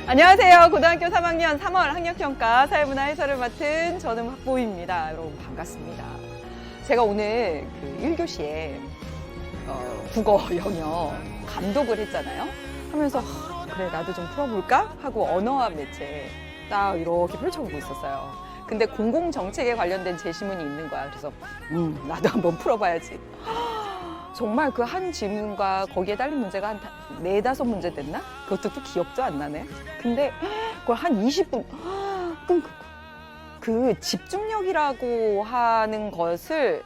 안녕하세요. 고등학교 3학년 3월 학력평가 사회문화 해설을 맡은 저는 학보입니다. 여러분 반갑습니다. 제가 오늘 그 1교시에 국어, 영어 감독을 했잖아요. 하면서 그래 나도 좀 풀어볼까? 하고 언어학 매체 딱 이렇게 펼쳐보고 있었어요. 근데 공공정책에 관련된 제시문이 있는 거야. 그래서 나도 한번 풀어봐야지. 정말 그 한 질문과 거기에 딸린 문제가 한 4-5문제 됐나? 그것도 또 기억도 안 나네. 근데 그걸 한 20분 그 집중력이라고 하는 것을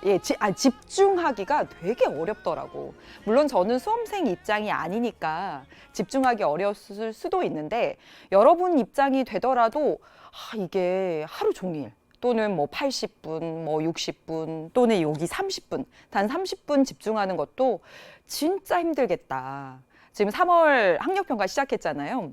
집중하기가 되게 어렵더라고. 물론 저는 수험생 입장이 아니니까 집중하기 어려웠을 수도 있는데 여러분 입장이 되더라도 이게 하루 종일 또는 뭐 80분, 뭐 60분, 또는 여기 30분, 단 30분 집중하는 것도 진짜 힘들겠다. 지금 3월 학력평가 시작했잖아요.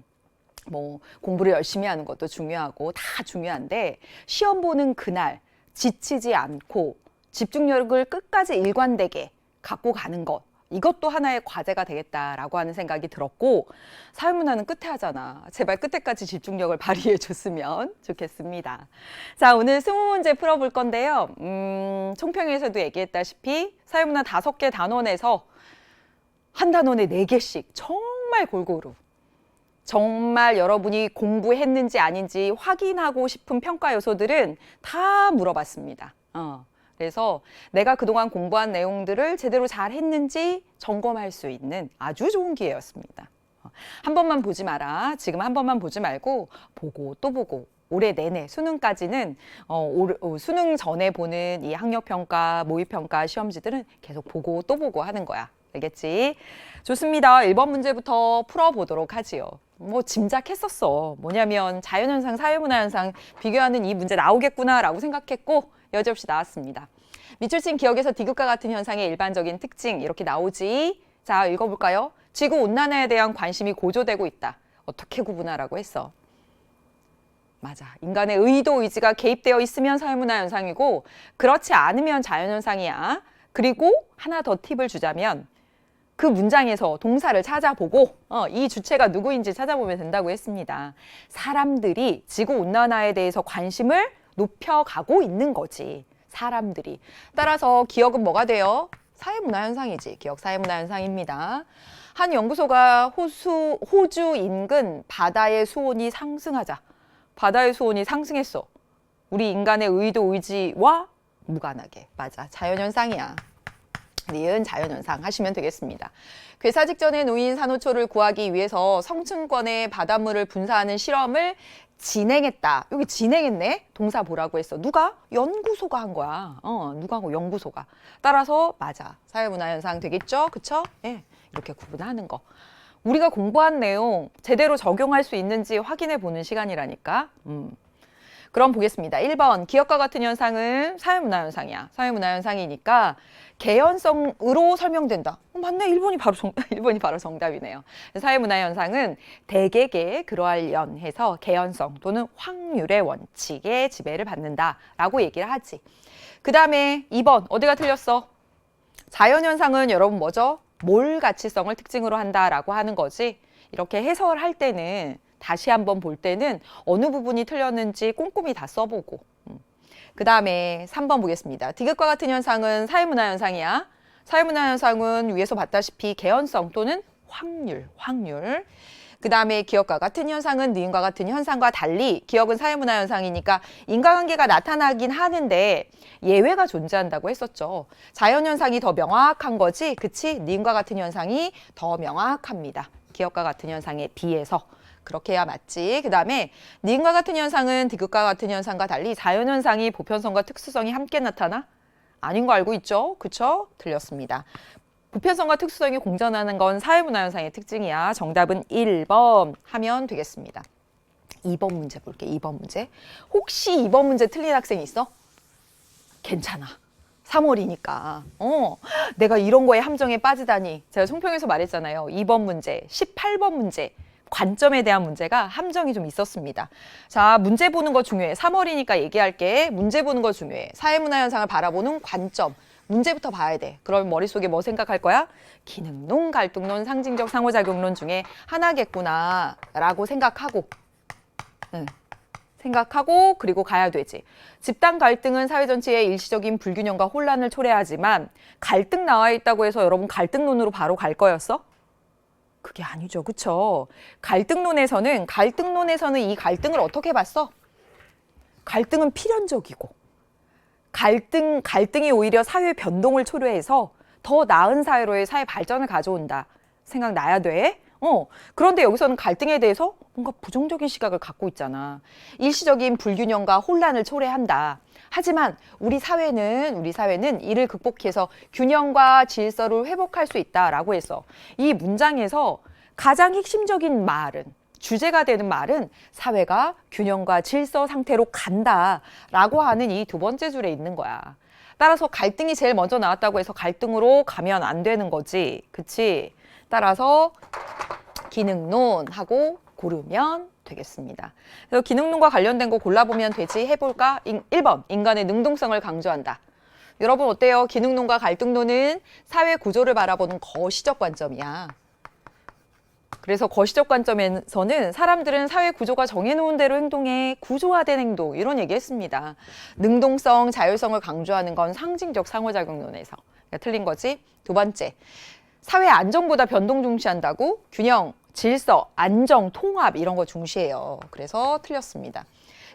뭐 공부를 열심히 하는 것도 중요하고 다 중요한데 시험 보는 그날 지치지 않고 집중력을 끝까지 일관되게 갖고 가는 것, 이것도 하나의 과제가 되겠다라고 하는 생각이 들었고, 사회문화는 끝에 하잖아. 제발 끝에까지 집중력을 발휘해 줬으면 좋겠습니다. 자, 오늘 20문제 풀어볼 건데요. 총평에서도 얘기했다시피 사회문화 5개 단원에서 한 단원에 4개씩 정말 골고루 정말 여러분이 공부했는지 아닌지 확인하고 싶은 평가 요소들은 다 물어봤습니다. 그래서 내가 그동안 공부한 내용들을 제대로 잘 했는지 점검할 수 있는 아주 좋은 기회였습니다. 한 번만 보지 마라. 지금 한 번만 보지 말고 보고 또 보고 올해 내내 수능까지는 수능 전에 보는 이 학력평가, 모의평가 시험지들은 계속 보고 또 보고 하는 거야. 알겠지? 좋습니다. 1번 문제부터 풀어보도록 하지요. 뭐 짐작했었어. 뭐냐면 자연현상, 사회문화현상 비교하는 이 문제 나오겠구나라고 생각했고 여지없이 나왔습니다. 밑줄친 기억에서 디귿과 같은 현상의 일반적인 특징 이렇게 나오지. 자, 읽어볼까요? 지구온난화에 대한 관심이 고조되고 있다. 어떻게 구분하라고 했어? 맞아. 인간의 의도, 의지가 개입되어 있으면 사회문화현상이고 그렇지 않으면 자연현상이야. 그리고 하나 더 팁을 주자면 그 문장에서 동사를 찾아보고 이 주체가 누구인지 찾아보면 된다고 했습니다. 사람들이 지구온난화에 대해서 관심을 높여가고 있는 거지. 사람들이. 따라서 기억은 뭐가 돼요? 사회문화현상이지. 기억 사회문화현상입니다. 한 연구소가 호주 인근 바다의 수온이 상승하자. 바다의 수온이 상승했어. 우리 인간의 의도, 의지와 무관하게. 맞아. 자연현상이야. 니은 자연현상 하시면 되겠습니다. 괴사 직전에 놓인 산호초를 구하기 위해서 성층권의 바닷물을 분사하는 실험을 진행했다. 여기 진행했네? 동사 뭐라고 했어? 누가? 연구소가 한 거야. 누가 한 거? 연구소가. 따라서 맞아. 사회문화현상 되겠죠? 그쵸? 예, 이렇게 구분하는 거. 우리가 공부한 내용 제대로 적용할 수 있는지 확인해 보는 시간이라니까. 그럼 보겠습니다. 1번 기억과 같은 현상은 사회문화현상이야. 사회문화현상이니까 개연성으로 설명된다. 맞네. 1번이 바로 정답이네요. 사회문화현상은 대개의 그러할 연해서 개연성 또는 확률의 원칙에 지배를 받는다라고 얘기를 하지. 그 다음에 2번 어디가 틀렸어? 자연현상은 여러분 뭐죠? 몰가치성을 특징으로 한다라고 하는 거지. 이렇게 해설할 때는 다시 한번 볼 때는 어느 부분이 틀렸는지 꼼꼼히 다 써보고. 그 다음에 3번 보겠습니다. 디귿과 같은 현상은 사회문화현상이야. 사회문화현상은 위에서 봤다시피 개연성 또는 확률. 그 다음에 기억과 같은 현상은 니은과 같은 현상과 달리 기억은 사회문화현상이니까 인과관계가 나타나긴 하는데 예외가 존재한다고 했었죠. 자연현상이 더 명확한 거지. 그치? 니은과 같은 현상이 더 명확합니다. 기억과 같은 현상에 비해서. 그렇게 해야 맞지. 그 다음에 니은과 같은 현상은 디귿과 같은 현상과 달리 자연현상이 보편성과 특수성이 함께 나타나? 아닌 거 알고 있죠? 그쵸? 틀렸습니다. 보편성과 특수성이 공존하는 건 사회문화현상의 특징이야. 정답은 1번 하면 되겠습니다. 2번 문제 볼게. 2번 문제. 혹시 2번 문제 틀린 학생 있어? 괜찮아. 3월이니까. 내가 이런 거에 함정에 빠지다니. 제가 총평에서 말했잖아요. 2번 문제, 18번 문제. 관점에 대한 문제가 함정이 좀 있었습니다. 자, 문제 보는 거 중요해. 3월이니까 얘기할게. 문제 보는 거 중요해. 사회문화 현상을 바라보는 관점. 문제부터 봐야 돼. 그럼 머릿속에 뭐 생각할 거야? 기능론, 갈등론, 상징적 상호작용론 중에 하나겠구나 라고 생각하고 생각하고 그리고 가야 되지. 집단 갈등은 사회 전체의 일시적인 불균형과 혼란을 초래하지만 갈등 나와 있다고 해서 여러분 갈등론으로 바로 갈 거였어? 그게 아니죠. 그쵸? 갈등론에서는 이 갈등을 어떻게 봤어? 갈등은 필연적이고 갈등이 오히려 사회 변동을 초래해서 더 나은 사회로의 사회 발전을 가져온다. 생각나야 돼. 그런데 여기서는 갈등에 대해서 뭔가 부정적인 시각을 갖고 있잖아. 일시적인 불균형과 혼란을 초래한다. 하지만 우리 사회는 이를 극복해서 균형과 질서를 회복할 수 있다라고 해서 이 문장에서 가장 핵심적인 말은 주제가 되는 말은 사회가 균형과 질서 상태로 간다라고 하는 이 두 번째 줄에 있는 거야. 따라서 갈등이 제일 먼저 나왔다고 해서 갈등으로 가면 안 되는 거지. 그치? 따라서 기능론하고 고르면 되겠습니다. 그래서 기능론과 관련된 거 골라보면 되지. 해볼까? 1번, 인간의 능동성을 강조한다. 여러분 어때요? 기능론과 갈등론은 사회 구조를 바라보는 거시적 관점이야. 그래서 거시적 관점에서는 사람들은 사회 구조가 정해놓은 대로 행동해 구조화된 행동 이런 얘기했습니다. 능동성, 자율성을 강조하는 건 상징적 상호작용론에서 그러니까 틀린 거지. 두 번째, 사회 안정보다 변동 중시한다고 균형, 질서, 안정, 통합 이런 거 중시해요. 그래서 틀렸습니다.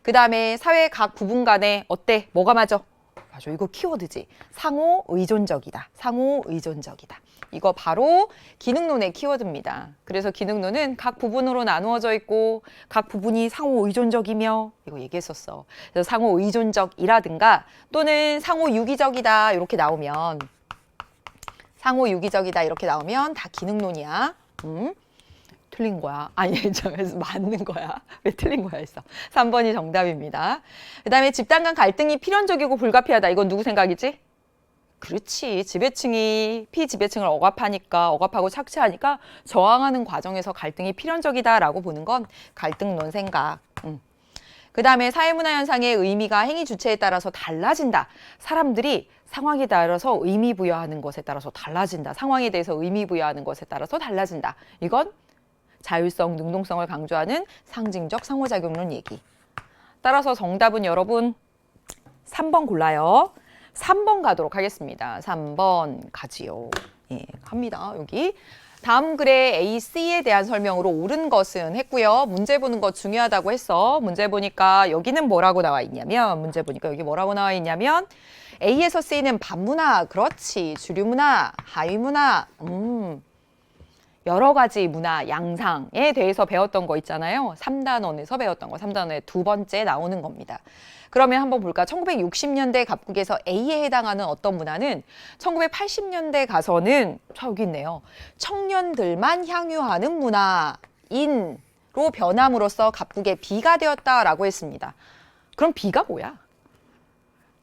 그 다음에 사회 각 부분 간에 어때? 뭐가 맞아? 맞아. 이거 키워드지. 상호 의존적이다. 상호 의존적이다. 이거 바로 기능론의 키워드입니다. 그래서 기능론은 각 부분으로 나누어져 있고 각 부분이 상호 의존적이며 이거 얘기했었어. 그래서 상호 의존적이라든가 또는 상호 유기적이다 이렇게 나오면 상호 유기적이다 이렇게 나오면 다 기능론이야. 틀린 거야. 아니, 저에서 맞는 거야. 왜 틀린 거야 했어. 3번이 정답입니다. 그 다음에 집단 간 갈등이 필연적이고 불가피하다. 이건 누구 생각이지? 그렇지. 지배층이 피지배층을 억압하고 착취하니까 저항하는 과정에서 갈등이 필연적이다라고 보는 건 갈등론 생각. 그 다음에 사회문화 현상의 의미가 행위 주체에 따라서 달라진다. 사람들이 상황에 따라서 의미 부여하는 것에 따라서 달라진다. 상황에 대해서 의미 부여하는 것에 따라서 달라진다. 이건 자율성, 능동성을 강조하는 상징적 상호작용론 얘기. 따라서 정답은 여러분 3번 골라요. 3번 가도록 하겠습니다. 3번 가지요. 예, 갑니다. 여기. 다음 글의 A, C에 대한 설명으로 옳은 것은 했고요. 문제 보는 거 중요하다고 했어. 문제 보니까 여기는 뭐라고 나와 있냐면 A에서 C는 반문화, 그렇지. 주류문화, 하위문화, 여러 가지 문화, 양상에 대해서 배웠던 거 있잖아요. 3단원에서 배웠던 거, 3단원의 두 번째 나오는 겁니다. 그러면 한번 볼까? 1960년대 갑국에서 A에 해당하는 어떤 문화는 1980년대 가서는 여기 있네요. 청년들만 향유하는 문화인으로 변함으로써 갑국의 B가 되었다라고 했습니다. 그럼 B가 뭐야?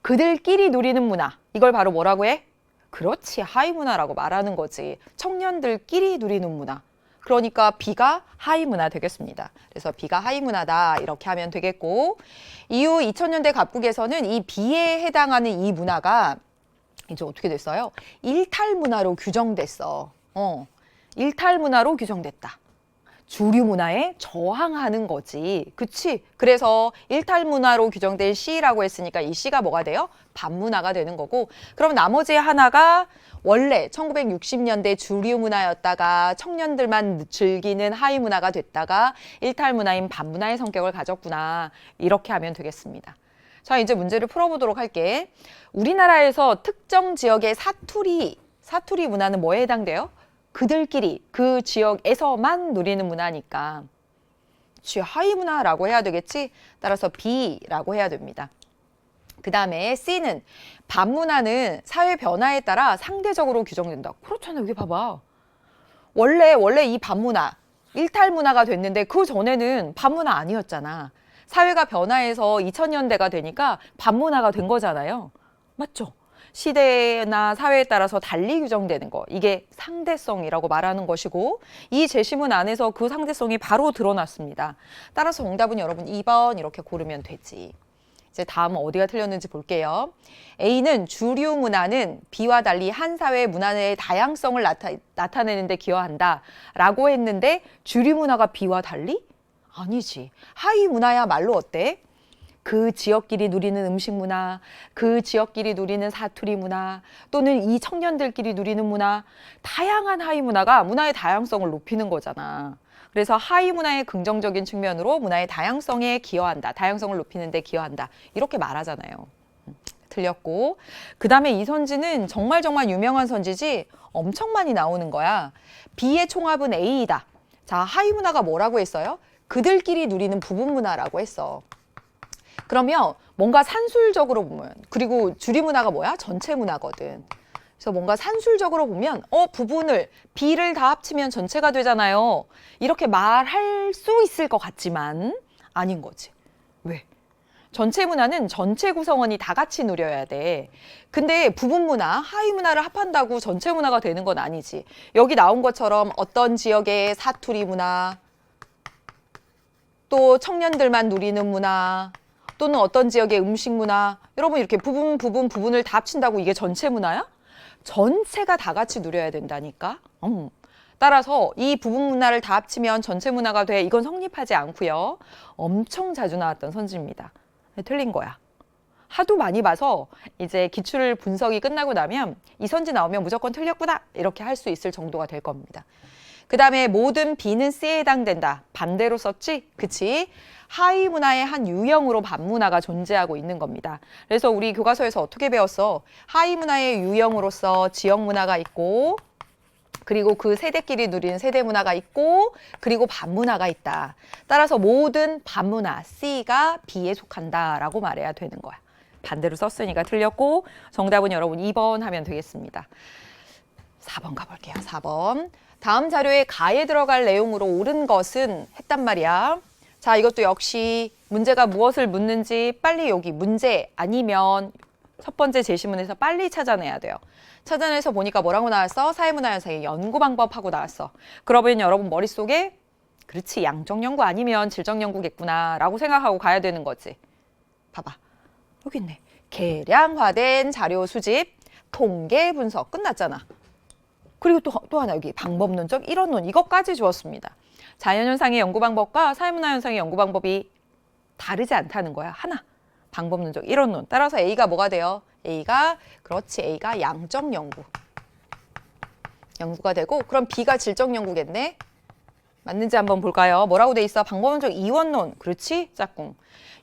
그들끼리 누리는 문화. 이걸 바로 뭐라고 해? 그렇지. 하위 문화라고 말하는 거지. 청년들끼리 누리는 문화. 그러니까 B가 하위 문화 되겠습니다. 그래서 B가 하위 문화다 이렇게 하면 되겠고, 이후 2000년대 갑국에서는 이 B에 해당하는 이 문화가 이제 어떻게 됐어요? 일탈 문화로 규정됐어. 일탈 문화로 규정됐다. 주류 문화에 저항하는 거지. 그치? 그래서 일탈 문화로 규정된 C라고 했으니까 이 C가 뭐가 돼요? 반문화가 되는 거고, 그럼 나머지 하나가 원래 1960년대 주류 문화였다가 청년들만 즐기는 하위 문화가 됐다가 일탈 문화인 반문화의 성격을 가졌구나. 이렇게 하면 되겠습니다. 자, 이제 문제를 풀어보도록 할게. 우리나라에서 특정 지역의 사투리 문화는 뭐에 해당돼요? 그들끼리 그 지역에서만 누리는 문화니까 하위 문화라고 해야 되겠지? 따라서 B라고 해야 됩니다. 그 다음에 C는 반문화는 사회 변화에 따라 상대적으로 규정된다. 그렇잖아. 여기 봐봐. 원래 이 반문화, 일탈 문화가 됐는데 그 전에는 반문화 아니었잖아. 사회가 변화해서 2000년대가 되니까 반문화가 된 거잖아요. 맞죠? 시대나 사회에 따라서 달리 규정되는 거, 이게 상대성이라고 말하는 것이고, 이 제시문 안에서 그 상대성이 바로 드러났습니다. 따라서 정답은 여러분 2번 이렇게 고르면 되지. 이제 다음 어디가 틀렸는지 볼게요. A는 주류 문화는 B와 달리 한 사회의 문화의 다양성을 나타내는 데 기여한다 라고 했는데 주류 문화가 B와 달리? 아니지. 하위 문화야말로 어때? 그 지역끼리 누리는 음식 문화, 그 지역끼리 누리는 사투리 문화, 또는 이 청년들끼리 누리는 문화, 다양한 하위 문화가 문화의 다양성을 높이는 거잖아. 그래서 하위 문화의 긍정적인 측면으로 문화의 다양성에 기여한다. 다양성을 높이는 데 기여한다. 이렇게 말하잖아요. 틀렸고. 그 다음에 이 선지는 정말 유명한 선지지 엄청 많이 나오는 거야. B의 총합은 A이다. 자, 하위 문화가 뭐라고 했어요? 그들끼리 누리는 부분 문화라고 했어. 그러면 뭔가 산술적으로 보면, 그리고 주류 문화가 뭐야? 전체 문화거든. 그래서 뭔가 산술적으로 보면 부분을 B를 다 합치면 전체가 되잖아요. 이렇게 말할 수 있을 것 같지만 아닌 거지. 왜? 전체 문화는 전체 구성원이 다 같이 누려야 돼. 근데 부분 문화, 하위 문화를 합한다고 전체 문화가 되는 건 아니지. 여기 나온 것처럼 어떤 지역의 사투리 문화, 또 청년들만 누리는 문화, 또는 어떤 지역의 음식 문화, 여러분 이렇게 부분을 다 합친다고 이게 전체 문화야? 전체가 다 같이 누려야 된다니까. 따라서 이 부분 문화를 다 합치면 전체 문화가 돼. 이건 성립하지 않고요. 엄청 자주 나왔던 선지입니다. 틀린 거야. 하도 많이 봐서 이제 기출 분석이 끝나고 나면 이 선지 나오면 무조건 틀렸구나 이렇게 할 수 있을 정도가 될 겁니다. 그 다음에 모든 B는 C에 해당된다. 반대로 썼지? 그치? 하위 문화의 한 유형으로 반문화가 존재하고 있는 겁니다. 그래서 우리 교과서에서 어떻게 배웠어? 하위 문화의 유형으로서 지역 문화가 있고, 그리고 그 세대끼리 누리는 세대 문화가 있고, 그리고 반문화가 있다. 따라서 모든 반문화 C가 B에 속한다라고 말해야 되는 거야. 반대로 썼으니까 틀렸고, 정답은 여러분 2번 하면 되겠습니다. 4번 가볼게요. 4번. 다음 자료에 가에 들어갈 내용으로 옳은 것은 했단 말이야. 자, 이것도 역시 문제가 무엇을 묻는지 빨리 여기 문제 아니면 첫 번째 제시문에서 빨리 찾아내야 돼요. 찾아내서 보니까 뭐라고 나왔어? 사회문화현상의 연구 방법하고 나왔어. 그러면 여러분 머릿속에 그렇지, 양적 연구 아니면 질적 연구겠구나 라고 생각하고 가야 되는 거지. 봐봐. 여기 있네. 계량화된 자료 수집, 통계 분석 끝났잖아. 그리고 또 하나 여기 방법론적 이론론 이것까지 주었습니다. 자연현상의 연구 방법과 사회문화현상의 연구 방법이 다르지 않다는 거야. 하나. 방법론적 이론론. 따라서 A가 뭐가 돼요? A가 양적 연구가 되고, 그럼 B가 질적 연구겠네. 맞는지 한번 볼까요? 뭐라고 돼 있어? 방법론적 이원론. 그렇지? 짝꿍.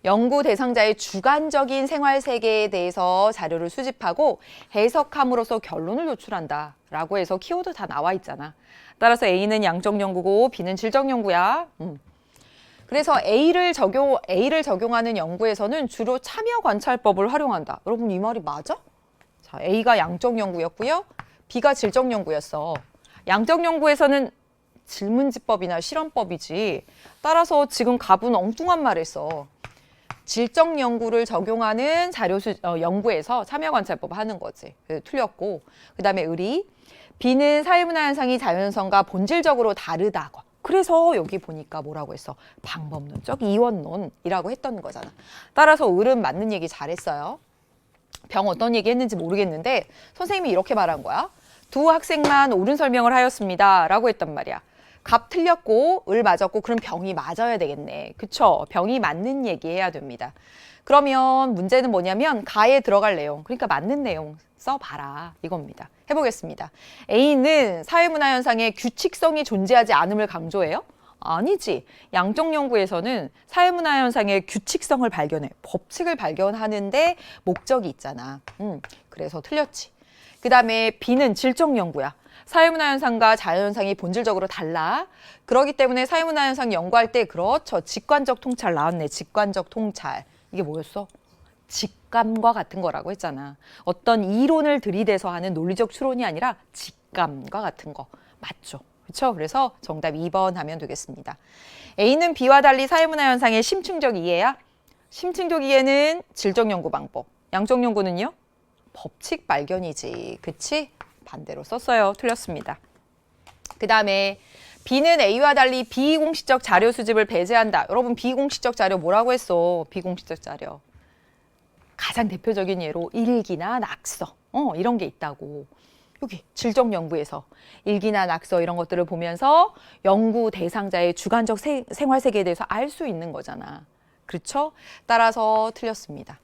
연구 대상자의 주관적인 생활 세계에 대해서 자료를 수집하고 해석함으로써 결론을 도출한다 라고 해서 키워드 다 나와 있잖아. 따라서 A는 양적 연구고 B는 질적 연구야. 그래서 A를 적용하는 연구에서는 주로 참여 관찰법을 활용한다. 여러분 이 말이 맞아? 자, A가 양적 연구였고요. B가 질적 연구였어. 양적 연구에서는 질문지법이나 실험법이지. 따라서 지금 갑은 엉뚱한 말을 써. 질적 연구를 적용하는 연구에서 참여 관찰법 하는 거지. 틀렸고. 그 다음에 의리. B는 사회문화 현상이 자연현상과 본질적으로 다르다고. 그래서 여기 보니까 뭐라고 했어? 방법론적 이원론이라고 했던 거잖아. 따라서 을은 맞는 얘기 잘했어요. 병 어떤 얘기 했는지 모르겠는데 선생님이 이렇게 말한 거야. 두 학생만 옳은 설명을 하였습니다 라고 했단 말이야. 갑 틀렸고 을 맞았고 그럼 병이 맞아야 되겠네. 그쵸? 병이 맞는 얘기 해야 됩니다. 그러면 문제는 뭐냐면 가에 들어갈 내용, 그러니까 맞는 내용 써봐라 이겁니다. 해보겠습니다. A는 사회문화 현상의 규칙성이 존재하지 않음을 강조해요? 아니지. 양적 연구에서는 사회문화 현상의 규칙성을 발견해. 법칙을 발견하는데 목적이 있잖아. 그래서 틀렸지. 그 다음에 B는 질적 연구야. 사회문화 현상과 자연현상이 본질적으로 달라. 그렇기 때문에 사회문화 현상 연구할 때 그렇죠. 직관적 통찰 나왔네. 직관적 통찰. 이게 뭐였어? 직감과 같은 거라고 했잖아. 어떤 이론을 들이대서 하는 논리적 추론이 아니라 직감과 같은 거. 맞죠? 그렇죠? 그래서 정답 2번 하면 되겠습니다. A는 B와 달리 사회문화 현상의 심층적 이해야. 심층적 이해는 질적 연구 방법. 양적 연구는요? 법칙 발견이지. 그치? 반대로 썼어요. 틀렸습니다. 그 다음에 B는 A와 달리 비공식적 자료 수집을 배제한다. 여러분 비공식적 자료 뭐라고 했어? 비공식적 자료. 가장 대표적인 예로 일기나 낙서 이런 게 있다고. 여기 질적연구에서 일기나 낙서 이런 것들을 보면서 연구 대상자의 주관적 생활 세계에 대해서 알 수 있는 거잖아. 그렇죠? 따라서 틀렸습니다.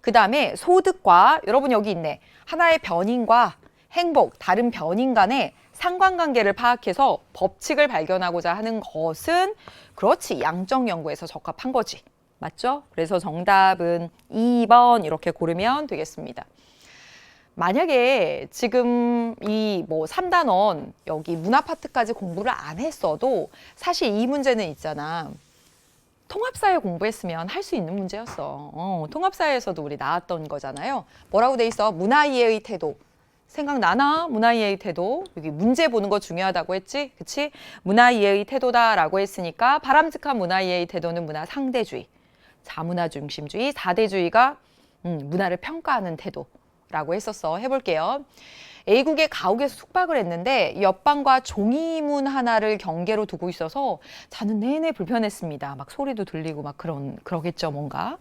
그 다음에 소득과 여러분 여기 있네. 하나의 변인과 행복, 다른 변인 간의 상관관계를 파악해서 법칙을 발견하고자 하는 것은 그렇지. 양적 연구에서 적합한 거지. 맞죠? 그래서 정답은 2번 이렇게 고르면 되겠습니다. 만약에 지금 이 뭐 3단원 여기 문화 파트까지 공부를 안 했어도 사실 이 문제는 있잖아. 통합사회 공부했으면 할 수 있는 문제였어. 통합사회에서도 우리 나왔던 거잖아요. 뭐라고 돼 있어? 문화이해의 태도. 생각나나? 문화이해의 태도. 여기 문제 보는 거 중요하다고 했지? 그치? 문화이해의 태도다라고 했으니까 바람직한 문화이해의 태도는 문화 상대주의. 자문화 중심주의, 사대주의가 문화를 평가하는 태도라고 했었어. 해볼게요. A국의 가옥에서 숙박을 했는데 옆방과 종이문 하나를 경계로 두고 있어서 자는 내내 불편했습니다. 막 소리도 들리고 막 그러겠죠, 뭔가.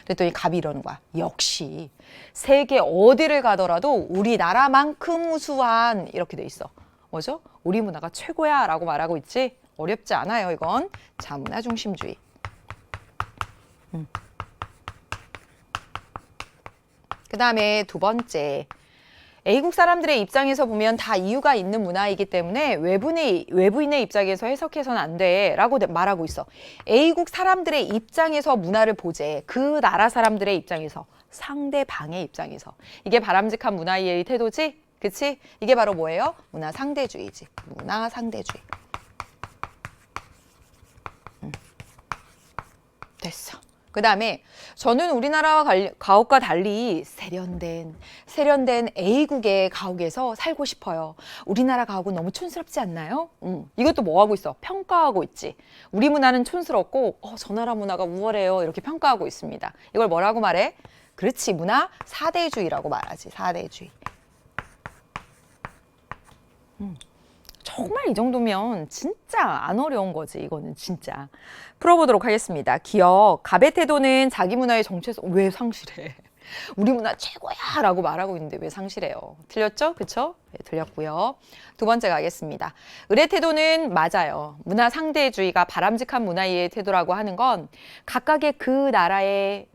그랬더니 갑이 이러는 거야. 역시 세계 어디를 가더라도 우리나라만큼 우수한 이렇게 돼 있어. 뭐죠? 우리 문화가 최고야 라고 말하고 있지? 어렵지 않아요, 이건. 자문화 중심주의. 그 다음에 두 번째. A국 사람들의 입장에서 보면 다 이유가 있는 문화이기 때문에 외부인의 입장에서 해석해서는 안 돼 라고 말하고 있어. A국 사람들의 입장에서 문화를 보재. 그 나라 사람들의 입장에서, 상대방의 입장에서. 이게 바람직한 문화이해의 태도지? 그치? 이게 바로 뭐예요? 문화 상대주의지. 문화 상대주의. 됐어. 그 다음에 저는 우리나라 가옥과 달리 세련된 A국의 가옥에서 살고 싶어요. 우리나라 가옥은 너무 촌스럽지 않나요? 이것도 뭐 하고 있어? 평가하고 있지. 우리 문화는 촌스럽고 저 나라 문화가 우월해요. 이렇게 평가하고 있습니다. 이걸 뭐라고 말해? 그렇지. 문화 사대주의라고 말하지. 사대주의. 정말 이 정도면 진짜 안 어려운 거지. 이거는 진짜. 풀어보도록 하겠습니다. 기억. 갑의 태도는 자기 문화의 정체성. 왜 상실해? 우리 문화 최고야 라고 말하고 있는데 왜 상실해요? 틀렸죠? 그쵸? 네, 틀렸고요. 두 번째 가겠습니다. 을의 태도는 맞아요. 문화 상대주의가 바람직한 문화이해의 태도라고 하는 건 각각의 그 나라의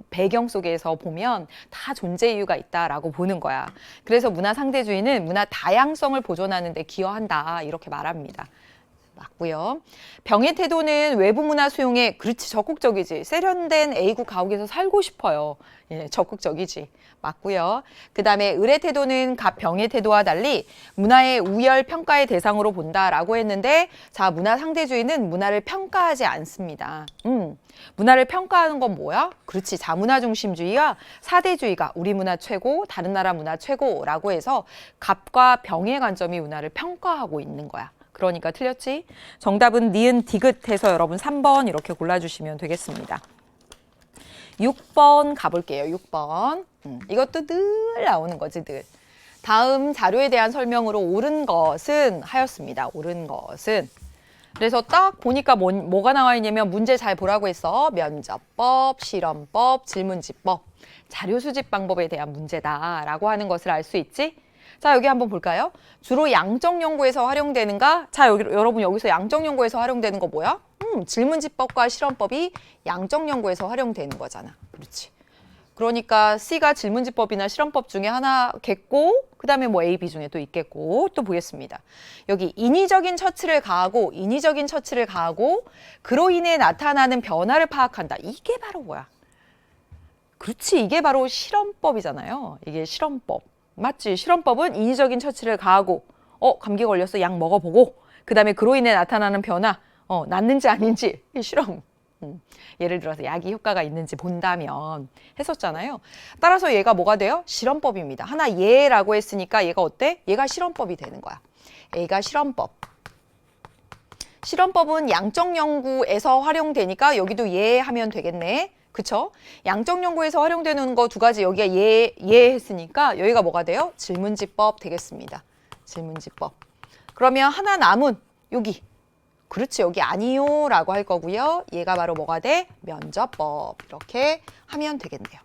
배경 속에서 보면 다 존재 이유가 있다라고 보는 거야. 그래서 문화 상대주의는 문화 다양성을 보존하는 데 기여한다 이렇게 말합니다. 맞고요. 병의 태도는 외부 문화 수용에 그렇지 적극적이지. 세련된 A국 가옥에서 살고 싶어요. 예, 적극적이지. 맞고요. 그 다음에 을의 태도는 갑 병의 태도와 달리 문화의 우열 평가의 대상으로 본다라고 했는데 자 문화 상대주의는 문화를 평가하지 않습니다. 문화를 평가하는 건 뭐야? 그렇지. 자문화 중심주의와 사대주의가 우리 문화 최고, 다른 나라 문화 최고라고 해서 갑과 병의 관점이 문화를 평가하고 있는 거야. 그러니까 틀렸지? 정답은 니은 디귿해서 여러분 3번 이렇게 골라주시면 되겠습니다. 6번 가볼게요. 6번. 이것도 늘 나오는 거지, 늘. 다음 자료에 대한 설명으로 옳은 것은 하였습니다. 옳은 것은. 그래서 딱 보니까 뭐가 나와 있냐면 문제 잘 보라고 했어. 면접법, 실험법, 질문지법, 자료 수집 방법에 대한 문제다라고 하는 것을 알 수 있지? 자, 여기 한번 볼까요? 주로 양적 연구에서 활용되는가? 자, 여러분 여기서 양적 연구에서 활용되는 거 뭐야? 질문지법과 실험법이 양적 연구에서 활용되는 거잖아. 그렇지. 그러니까 C가 질문지법이나 실험법 중에 하나겠고 그 다음에 뭐 A, B 중에 또 있겠고 또 보겠습니다. 여기 인위적인 처치를 가하고 그로 인해 나타나는 변화를 파악한다. 이게 바로 뭐야? 그렇지. 이게 바로 실험법이잖아요. 이게 실험법. 맞지? 실험법은 인위적인 처치를 가하고 감기 걸렸어. 약 먹어보고 그 다음에 그로 인해 나타나는 변화 낫는지 아닌지 실험. 예를 들어서 약이 효과가 있는지 본다면 했었잖아요. 따라서 얘가 뭐가 돼요? 실험법입니다. 하나 예라고 했으니까 얘가 어때? 얘가 실험법이 되는 거야. 얘가 실험법. 실험법은 양적 연구에서 활용되니까 여기도 예 하면 되겠네. 그쵸? 양적 연구에서 활용되는 거 두 가지 여기가 예 했으니까 여기가 뭐가 돼요? 질문지법 되겠습니다. 질문지법. 그러면 하나 남은 여기. 그렇지. 여기 아니요 라고 할 거고요. 얘가 바로 뭐가 돼? 면접법. 이렇게 하면 되겠네요.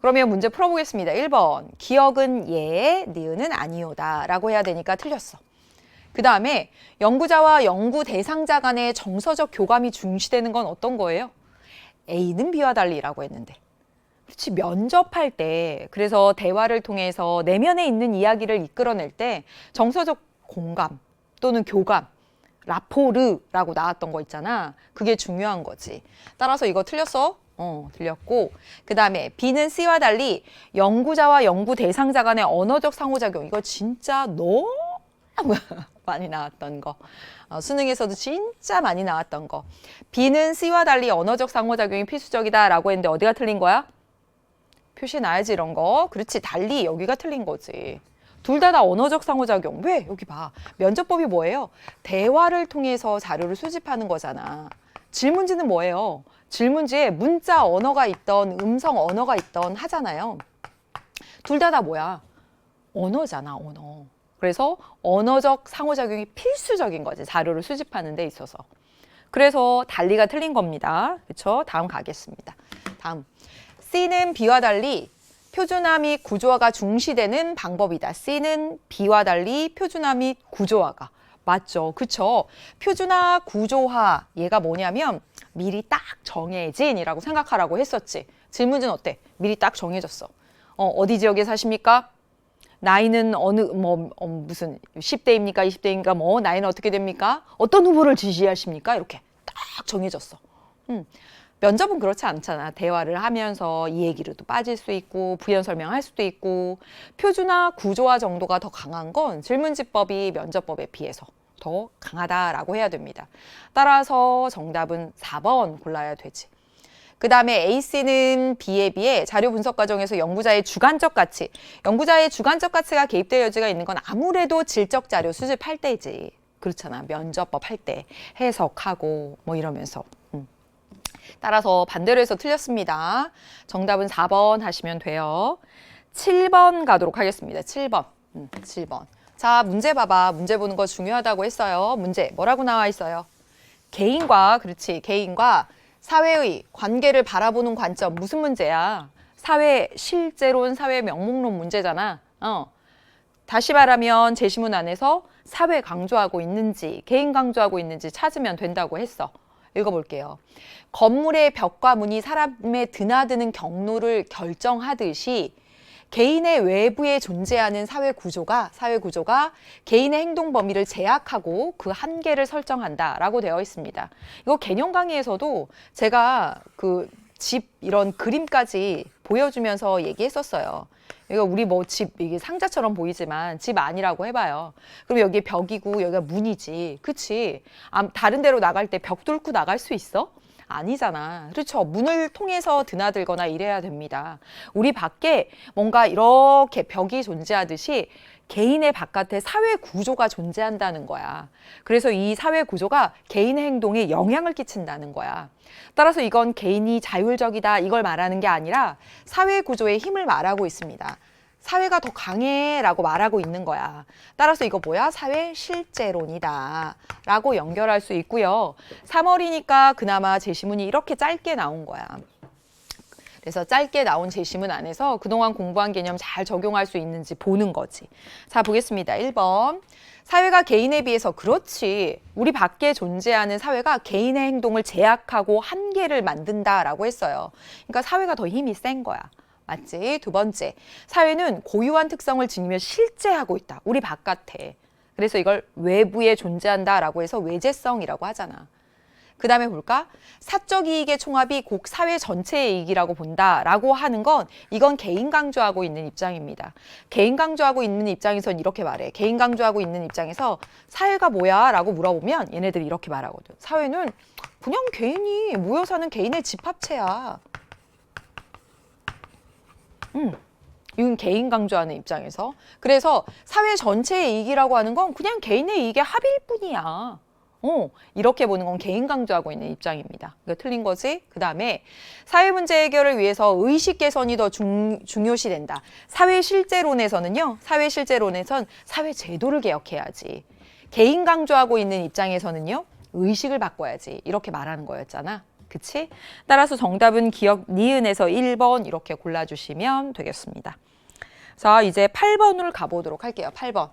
그러면 문제 풀어보겠습니다. 1번. 기억은 예, 니은은 아니오다 라고 해야 되니까 틀렸어. 그 다음에 연구자와 연구 대상자 간의 정서적 교감이 중시되는 건 어떤 거예요? A는 B와 달리라고 했는데. 그렇지, 면접할 때, 그래서 대화를 통해서 내면에 있는 이야기를 이끌어낼 때 정서적 공감 또는 교감, 라포르라고 나왔던 거 있잖아. 그게 중요한 거지. 따라서 이거 틀렸어? 틀렸고. 그 다음에 B는 C와 달리 연구자와 연구 대상자 간의 언어적 상호작용. 이거 진짜 너무 많이 나왔던 거. 수능에서도 진짜 많이 나왔던 거. B는 C와 달리 언어적 상호작용이 필수적이다 라고 했는데 어디가 틀린 거야? 표시 나야지 이런 거. 그렇지, 달리 여기가 틀린 거지. 둘 다 언어적 상호작용. 왜? 여기 봐. 면접법이 뭐예요? 대화를 통해서 자료를 수집하는 거잖아. 질문지는 뭐예요? 질문지에 문자 언어가 있던 음성 언어가 있던 하잖아요. 둘 다 뭐야? 언어잖아, 언어. 그래서 언어적 상호작용이 필수적인 거지. 자료를 수집하는 데 있어서. 그래서 달리가 틀린 겁니다. 그렇죠? 다음 가겠습니다. 다음. C는 B와 달리 표준화 및 구조화가 중시되는 방법이다. C는 B와 달리 표준화 및 구조화가. 맞죠? 그쵸? 표준화, 구조화, 얘가 뭐냐면 미리 딱 정해진이라고 생각하라고 했었지. 질문지는 어때? 미리 딱 정해졌어. 어디 지역에 사십니까? 나이는 무슨 10대입니까? 20대입니까? 나이는 어떻게 됩니까? 어떤 후보를 지지하십니까? 이렇게 딱 정해졌어. 면접은 그렇지 않잖아. 대화를 하면서 이 얘기로도 빠질 수 있고 부연 설명할 수도 있고 표준화, 구조화 정도가 더 강한 건 질문지법이 면접법에 비해서 더 강하다라고 해야 됩니다. 따라서 정답은 4번 골라야 되지. 그 다음에 AC는 B에 비해 자료 분석 과정에서 연구자의 주관적 가치, 연구자의 주관적 가치가 개입될 여지가 있는 건 아무래도 질적 자료 수집할 때지. 그렇잖아. 면접법 할 때 해석하고 뭐 이러면서. 따라서 반대로 해서 틀렸습니다. 정답은 4번 하시면 돼요. 7번 가도록 하겠습니다. 7번. 7번. 자, 문제 봐봐. 문제 보는 거 중요하다고 했어요. 문제 뭐라고 나와 있어요? 개인과, 그렇지, 개인과 사회의 관계를 바라보는 관점. 무슨 문제야? 사회 실제론, 사회 명목론 문제잖아. 다시 말하면 제시문 안에서 사회 강조하고 있는지 개인 강조하고 있는지 찾으면 된다고 했어. 읽어볼게요. 건물의 벽과 문이 사람의 드나드는 경로를 결정하듯이 개인의 외부에 존재하는 사회 구조가 개인의 행동 범위를 제약하고 그 한계를 설정한다라고 되어 있습니다. 이거 개념 강의에서도 제가 그 집 이런 그림까지 보여주면서 얘기했었어요. 이거 우리 뭐 집 이게 상자처럼 보이지만 집 아니라고 해봐요. 그럼 여기 벽이고 여기가 문이지, 그치? 다른 데로 나갈 때 벽 뚫고 나갈 수 있어? 아니잖아. 그렇죠. 문을 통해서 드나들거나 이래야 됩니다. 우리 밖에 뭔가 이렇게 벽이 존재하듯이 개인의 바깥에 사회 구조가 존재한다는 거야. 그래서 이 사회 구조가 개인의 행동에 영향을 끼친다는 거야. 따라서 이건 개인이 자율적이다 이걸 말하는 게 아니라 사회 구조의 힘을 말하고 있습니다. 사회가 더 강해라고 말하고 있는 거야. 따라서 이거 뭐야? 사회 실제론이다 라고 연결할 수 있고요. 3월이니까 그나마 제시문이 이렇게 짧게 나온 거야. 그래서 짧게 나온 제시문 안에서 그동안 공부한 개념 잘 적용할 수 있는지 보는 거지. 자, 보겠습니다. 1번. 사회가 개인에 비해서, 그렇지, 우리 밖에 존재하는 사회가 개인의 행동을 제약하고 한계를 만든다라고 했어요. 그러니까 사회가 더 힘이 센 거야. 맞지? 두 번째, 사회는 고유한 특성을 지니며 실제하고 있다. 우리 바깥에. 그래서 이걸 외부에 존재한다라고 해서 외재성이라고 하잖아. 그 다음에 볼까? 사적 이익의 총합이 곧 사회 전체의 이익이라고 본다라고 하는 건 이건 개인 강조하고 있는 입장입니다. 개인 강조하고 있는 입장에선 이렇게 말해. 개인 강조하고 있는 입장에서 사회가 뭐야? 라고 물어보면 얘네들이 이렇게 말하거든. 사회는 그냥 개인이 모여 사는 개인의 집합체야. 이건 개인 강조하는 입장에서. 그래서 사회 전체의 이익이라고 하는 건 그냥 개인의 이익의 합일 뿐이야. 이렇게 보는 건 개인 강조하고 있는 입장입니다. 이거 틀린 거지? 그 다음에 사회 문제 해결을 위해서 의식 개선이 더 중요시 된다. 사회 실제론에서는요. 사회 실제론에선 사회 제도를 개혁해야지. 개인 강조하고 있는 입장에서는요. 의식을 바꿔야지. 이렇게 말하는 거였잖아. 그치? 따라서 정답은 기억 니은에서 1번 이렇게 골라주시면 되겠습니다. 자, 이제 8번을 가보도록 할게요. 8번.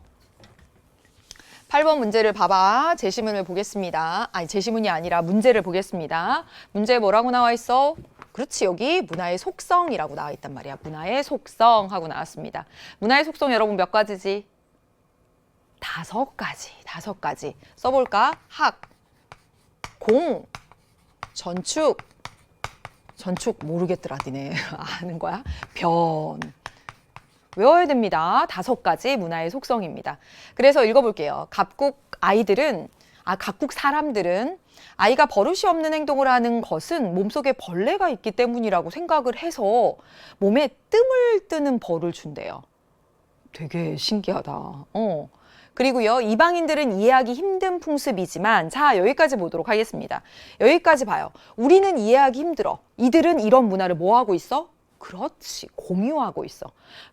8번 문제를 봐봐. 제시문을 보겠습니다. 아니, 제시문이 아니라 문제를 보겠습니다. 문제에 뭐라고 나와 있어? 그렇지, 여기 문화의 속성이라고 나와 있단 말이야. 문화의 속성 하고 나왔습니다. 문화의 속성 여러분 몇 가지지? 5가지, 5가지. 써볼까? 학, 공, 전축 모르겠더라, 니네. 아는 거야? 변. 외워야 됩니다. 5가지 문화의 속성입니다. 그래서 읽어볼게요. 각국 사람들은 아이가 버릇이 없는 행동을 하는 것은 몸속에 벌레가 있기 때문이라고 생각을 해서 몸에 뜸을 뜨는 벌을 준대요. 되게 신기하다. 그리고요, 이방인들은 이해하기 힘든 풍습이지만, 자, 여기까지 보도록 하겠습니다. 여기까지 봐요. 우리는 이해하기 힘들어. 이들은 이런 문화를 뭐 하고 있어? 그렇지, 공유하고 있어.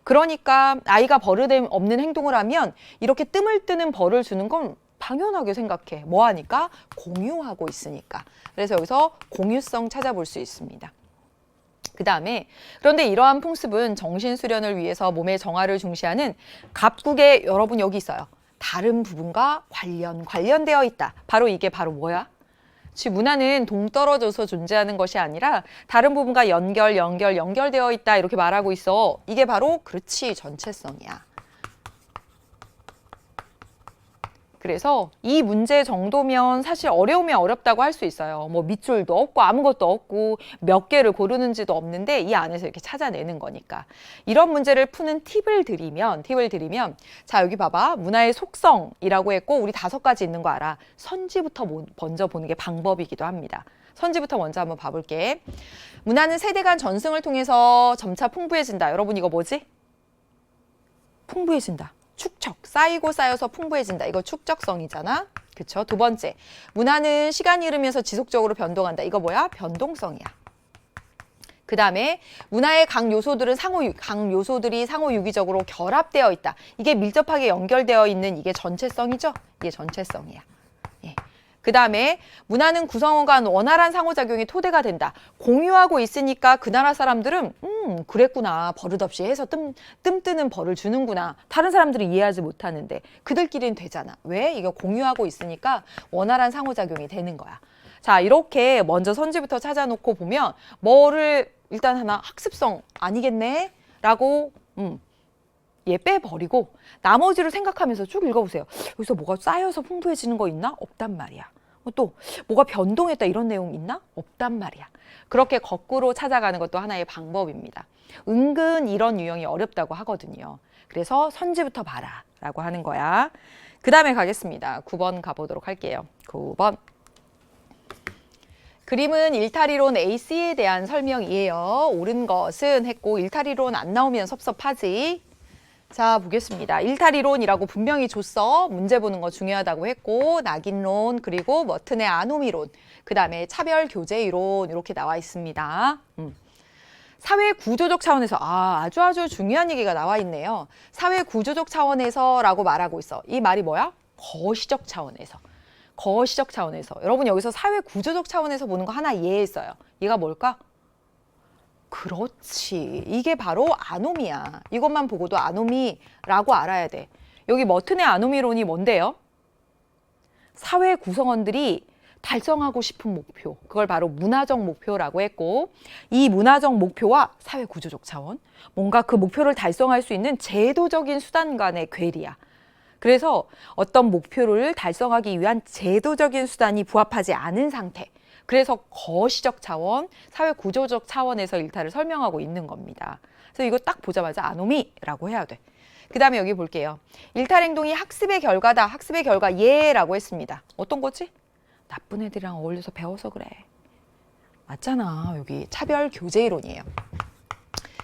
그러니까 아이가 버릇 없는 행동을 하면 이렇게 뜸을 뜨는 벌을 주는 건 당연하게 생각해. 뭐 하니까? 공유하고 있으니까. 그래서 여기서 공유성 찾아볼 수 있습니다. 그 다음에 그런데 이러한 풍습은 정신 수련을 위해서 몸의 정화를 중시하는 각국의 여러분 여기 있어요. 다른 부분과 관련되어 있다. 바로 이게 바로 뭐야? 즉 문화는 동떨어져서 존재하는 것이 아니라 다른 부분과 연결되어 있다 이렇게 말하고 있어. 이게 바로 그렇지 전체성이야. 그래서 이 문제 정도면 사실 어려우면 어렵다고 할 수 있어요. 뭐 밑줄도 없고 아무것도 없고 몇 개를 고르는지도 없는데 이 안에서 이렇게 찾아내는 거니까. 이런 문제를 푸는 팁을 드리면 자 여기 봐봐. 문화의 속성이라고 했고 우리 5가지 있는 거 알아. 선지부터 먼저 보는 게 방법이기도 합니다. 선지부터 먼저 한번 봐볼게. 문화는 세대 간 전승을 통해서 점차 풍부해진다. 여러분 이거 뭐지? 풍부해진다. 축적, 쌓이고 쌓여서 풍부해진다. 이거 축적성이잖아. 그쵸? 2번째, 문화는 시간이 흐르면서 지속적으로 변동한다. 이거 뭐야? 변동성이야. 그 다음에 문화의 각 요소들이 상호 유기적으로 결합되어 있다. 이게 밀접하게 연결되어 있는 이게 전체성이죠? 이게 전체성이야. 예. 그 다음에 문화는 구성원 간 원활한 상호작용이 토대가 된다. 공유하고 있으니까 그 나라 사람들은 그랬구나. 버릇없이 해서 뜸 뜨는 벌을 주는구나. 다른 사람들은 이해하지 못하는데 그들끼리는 되잖아. 왜? 이거 공유하고 있으니까 원활한 상호작용이 되는 거야. 자, 이렇게 먼저 선지부터 찾아놓고 보면 뭐를 일단 하나 학습성 아니겠네? 라고 얘 빼버리고 나머지를 생각하면서 쭉 읽어보세요. 여기서 뭐가 쌓여서 풍부해지는 거 있나? 없단 말이야. 또 뭐가 변동했다 이런 내용 있나? 없단 말이야. 그렇게 거꾸로 찾아가는 것도 하나의 방법입니다. 은근 이런 유형이 어렵다고 하거든요. 그래서 선지부터 봐라 라고 하는 거야. 그 다음에 가겠습니다. 9번 가보도록 할게요. 9번. 그림은 일탈이론 AC에 대한 설명이에요. 옳은 것은 했고 일탈이론 안 나오면 섭섭하지. 자, 보겠습니다. 일탈이론이라고 분명히 줬어. 문제 보는 거 중요하다고 했고 낙인론 그리고 머튼의 아노미론 그 다음에 차별교제이론 이렇게 나와 있습니다. 사회 구조적 차원에서 아주 중요한 얘기가 나와 있네요. 사회 구조적 차원에서 라고 말하고 있어. 이 말이 뭐야? 거시적 차원에서. 여러분 여기서 사회 구조적 차원에서 보는 거 하나 이해했어요. 얘가 뭘까? 그렇지. 이게 바로 아노미야. 이것만 보고도 아노미라고 알아야 돼. 여기 머튼의 아노미론이 뭔데요? 사회 구성원들이 달성하고 싶은 목표. 그걸 바로 문화적 목표라고 했고 이 문화적 목표와 사회 구조적 차원. 뭔가 그 목표를 달성할 수 있는 제도적인 수단 간의 괴리야. 그래서 어떤 목표를 달성하기 위한 제도적인 수단이 부합하지 않은 상태. 그래서 거시적 차원, 사회 구조적 차원에서 일탈을 설명하고 있는 겁니다. 그래서 이거 딱 보자마자 아노미라고 해야 돼. 그 다음에 여기 볼게요. 일탈 행동이 학습의 결과다. 학습의 결과 예라고 했습니다. 어떤 거지? 나쁜 애들이랑 어울려서 배워서 그래. 맞잖아. 여기 차별 교제 이론이에요.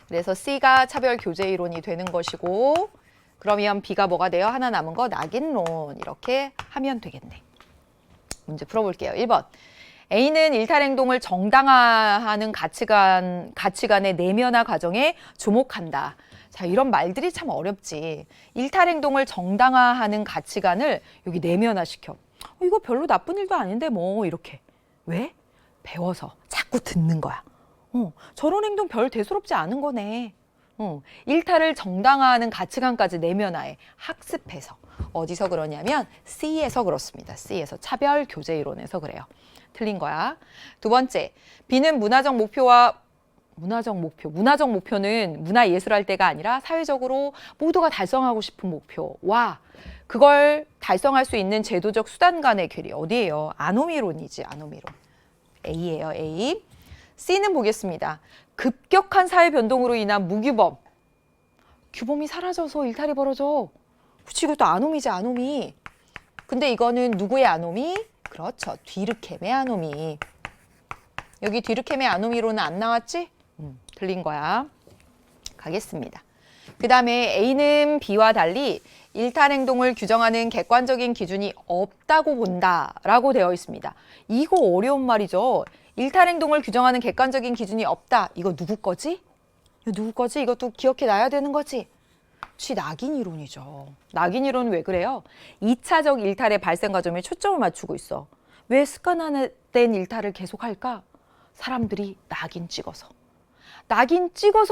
그래서 C가 차별 교제 이론이 되는 것이고 그러면 B가 뭐가 돼요? 하나 남은 거 낙인론 이렇게 하면 되겠네. 문제 풀어볼게요. 1번. A는 일탈 행동을 정당화하는 가치관의 내면화 과정에 주목한다. 자, 이런 말들이 참 어렵지. 일탈 행동을 정당화하는 가치관을 여기 내면화시켜. 이거 별로 나쁜 일도 아닌데 뭐 이렇게. 왜? 배워서 자꾸 듣는 거야. 저런 행동 별 대수롭지 않은 거네. 일탈을 정당화하는 가치관까지 내면화해 학습해서. 어디서 그러냐면 C에서 그렇습니다. C에서 차별 교제 이론에서 그래요. 틀린 거야. 두 번째, B는 문화적 목표는 문화예술할 때가 아니라 사회적으로 모두가 달성하고 싶은 목표와 그걸 달성할 수 있는 제도적 수단 간의 괴리. 어디예요? 아노미론이지, 아노미론. A예요, A. C는 보겠습니다. 급격한 사회 변동으로 인한 무규범. 규범이 사라져서 일탈이 벌어져. 그치, 이것도 아노미지, 아노미. 근데 이거는 누구의 아노미? 그렇죠, 뒤르켐의 아노미. 여기 뒤르켐의 아노미로는 안 나왔지? 틀린 거야. 가겠습니다. 그 다음에 A는 B와 달리 일탈 행동을 규정하는 객관적인 기준이 없다고 본다라고 되어 있습니다. 이거 어려운 말이죠. 일탈 행동을 규정하는 객관적인 기준이 없다. 이거 누구 거지? 이거 누구 거지? 이것도 기억해 놔야 되는 거지. 혹시 낙인 이론이죠. 낙인 이론은 왜 그래요? 2차적 일탈의 발생 과정에 초점을 맞추고 있어. 왜 습관화된 일탈을 계속할까? 사람들이 낙인 찍어서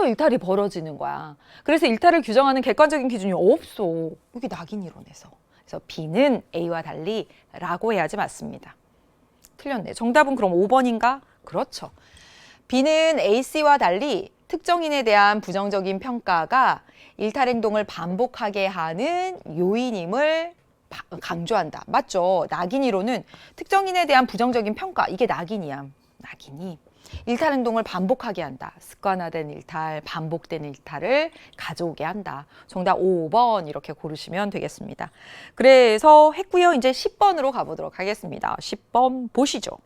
일탈이 벌어지는 거야. 그래서 일탈을 규정하는 객관적인 기준이 없어. 여기 낙인 이론에서. 그래서 B는 A와 달리 라고 해야지 맞습니다. 틀렸네. 정답은 그럼 5번인가? 그렇죠. B는 A, C와 달리 특정인에 대한 부정적인 평가가 일탈 행동을 반복하게 하는 요인임을 강조한다. 맞죠? 낙인 이론은 특정인에 대한 부정적인 평가, 이게 낙인이야. 낙인이 일탈 행동을 반복하게 한다. 습관화된 일탈, 반복된 일탈을 가져오게 한다. 정답 5번 이렇게 고르시면 되겠습니다. 그래서 했고요. 이제 10번으로 가보도록 하겠습니다. 10번 보시죠.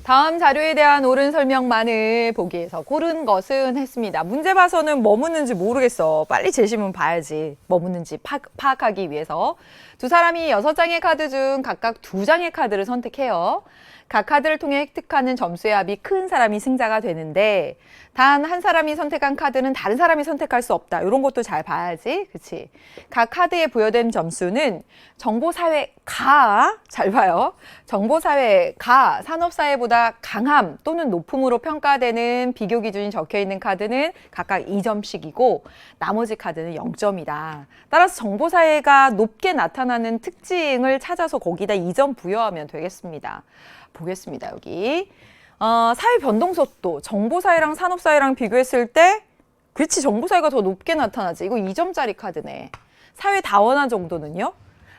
다음 자료에 대한 옳은 설명만을 보기에서 고른 것은 했습니다. 문제 봐서는 뭐 묻는지 모르겠어. 빨리 제시문 봐야지. 뭐 묻는지 파악하기 위해서. 두 사람이 6장의 카드 중 각각 2장의 카드를 선택해요. 각 카드를 통해 획득하는 점수의 합이 큰 사람이 승자가 되는데 단 한 사람이 선택한 카드는 다른 사람이 선택할 수 없다. 이런 것도 잘 봐야지. 그치? 각 카드에 부여된 점수는 정보사회가, 잘 봐요. 정보사회가 산업사회보다 강함 또는 높음으로 평가되는 비교 기준이 적혀있는 카드는 각각 2점씩이고 나머지 카드는 0점이다. 따라서 정보사회가 높게 나타나는 특징을 찾아서 거기다 2점 부여하면 되겠습니다. 보겠습니다. 여기 사회 변동속도 정보사회랑 산업사회랑 비교했을 때 그렇지, 정보사회가 더 높게 나타나지. 이거 2점짜리 카드네. 사회 다원화 정도는요?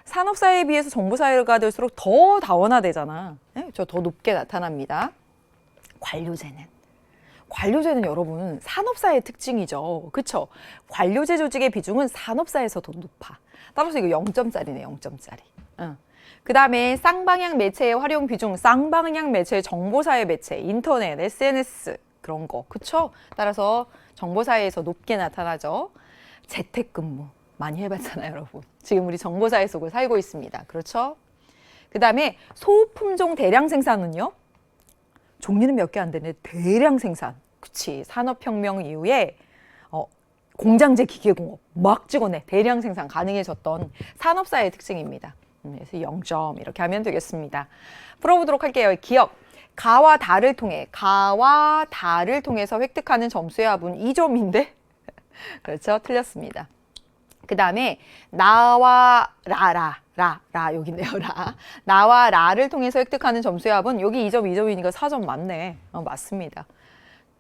산업사회에 비해서 정보사회가 될수록 더 다원화되잖아. 네? 저 더 높게 나타납니다. 관료제는 여러분 산업사회의 특징이죠. 그쵸? 관료제 조직의 비중은 산업사회에서 더 높아. 따라서 이거 0점짜리네, 0점짜리. 그 다음에 쌍방향 매체의 활용 비중, 쌍방향 매체, 정보사회 매체, 인터넷, SNS 그런 거, 그쵸? 따라서 정보사회에서 높게 나타나죠. 재택근무 많이 해봤잖아요, 여러분. 지금 우리 정보사회 속을 살고 있습니다. 그렇죠? 그 다음에 소품종 대량 생산은요? 종류는 몇 개 안 되네. 대량 생산. 그치? 산업혁명 이후에 공장제 기계공업 막 찍어내 대량 생산 가능해졌던 산업사회의 특징입니다. 그래서 0점 이렇게 하면 되겠습니다. 풀어보도록 할게요. 기억. 가와 다를 통해서 획득하는 점수의 합은 2점인데? 그렇죠? 틀렸습니다. 그 다음에 나와 라 여기네요. 나와 라를 통해서 획득하는 점수의 합은 여기 2점, 2점이니까 4점 맞네. 맞습니다.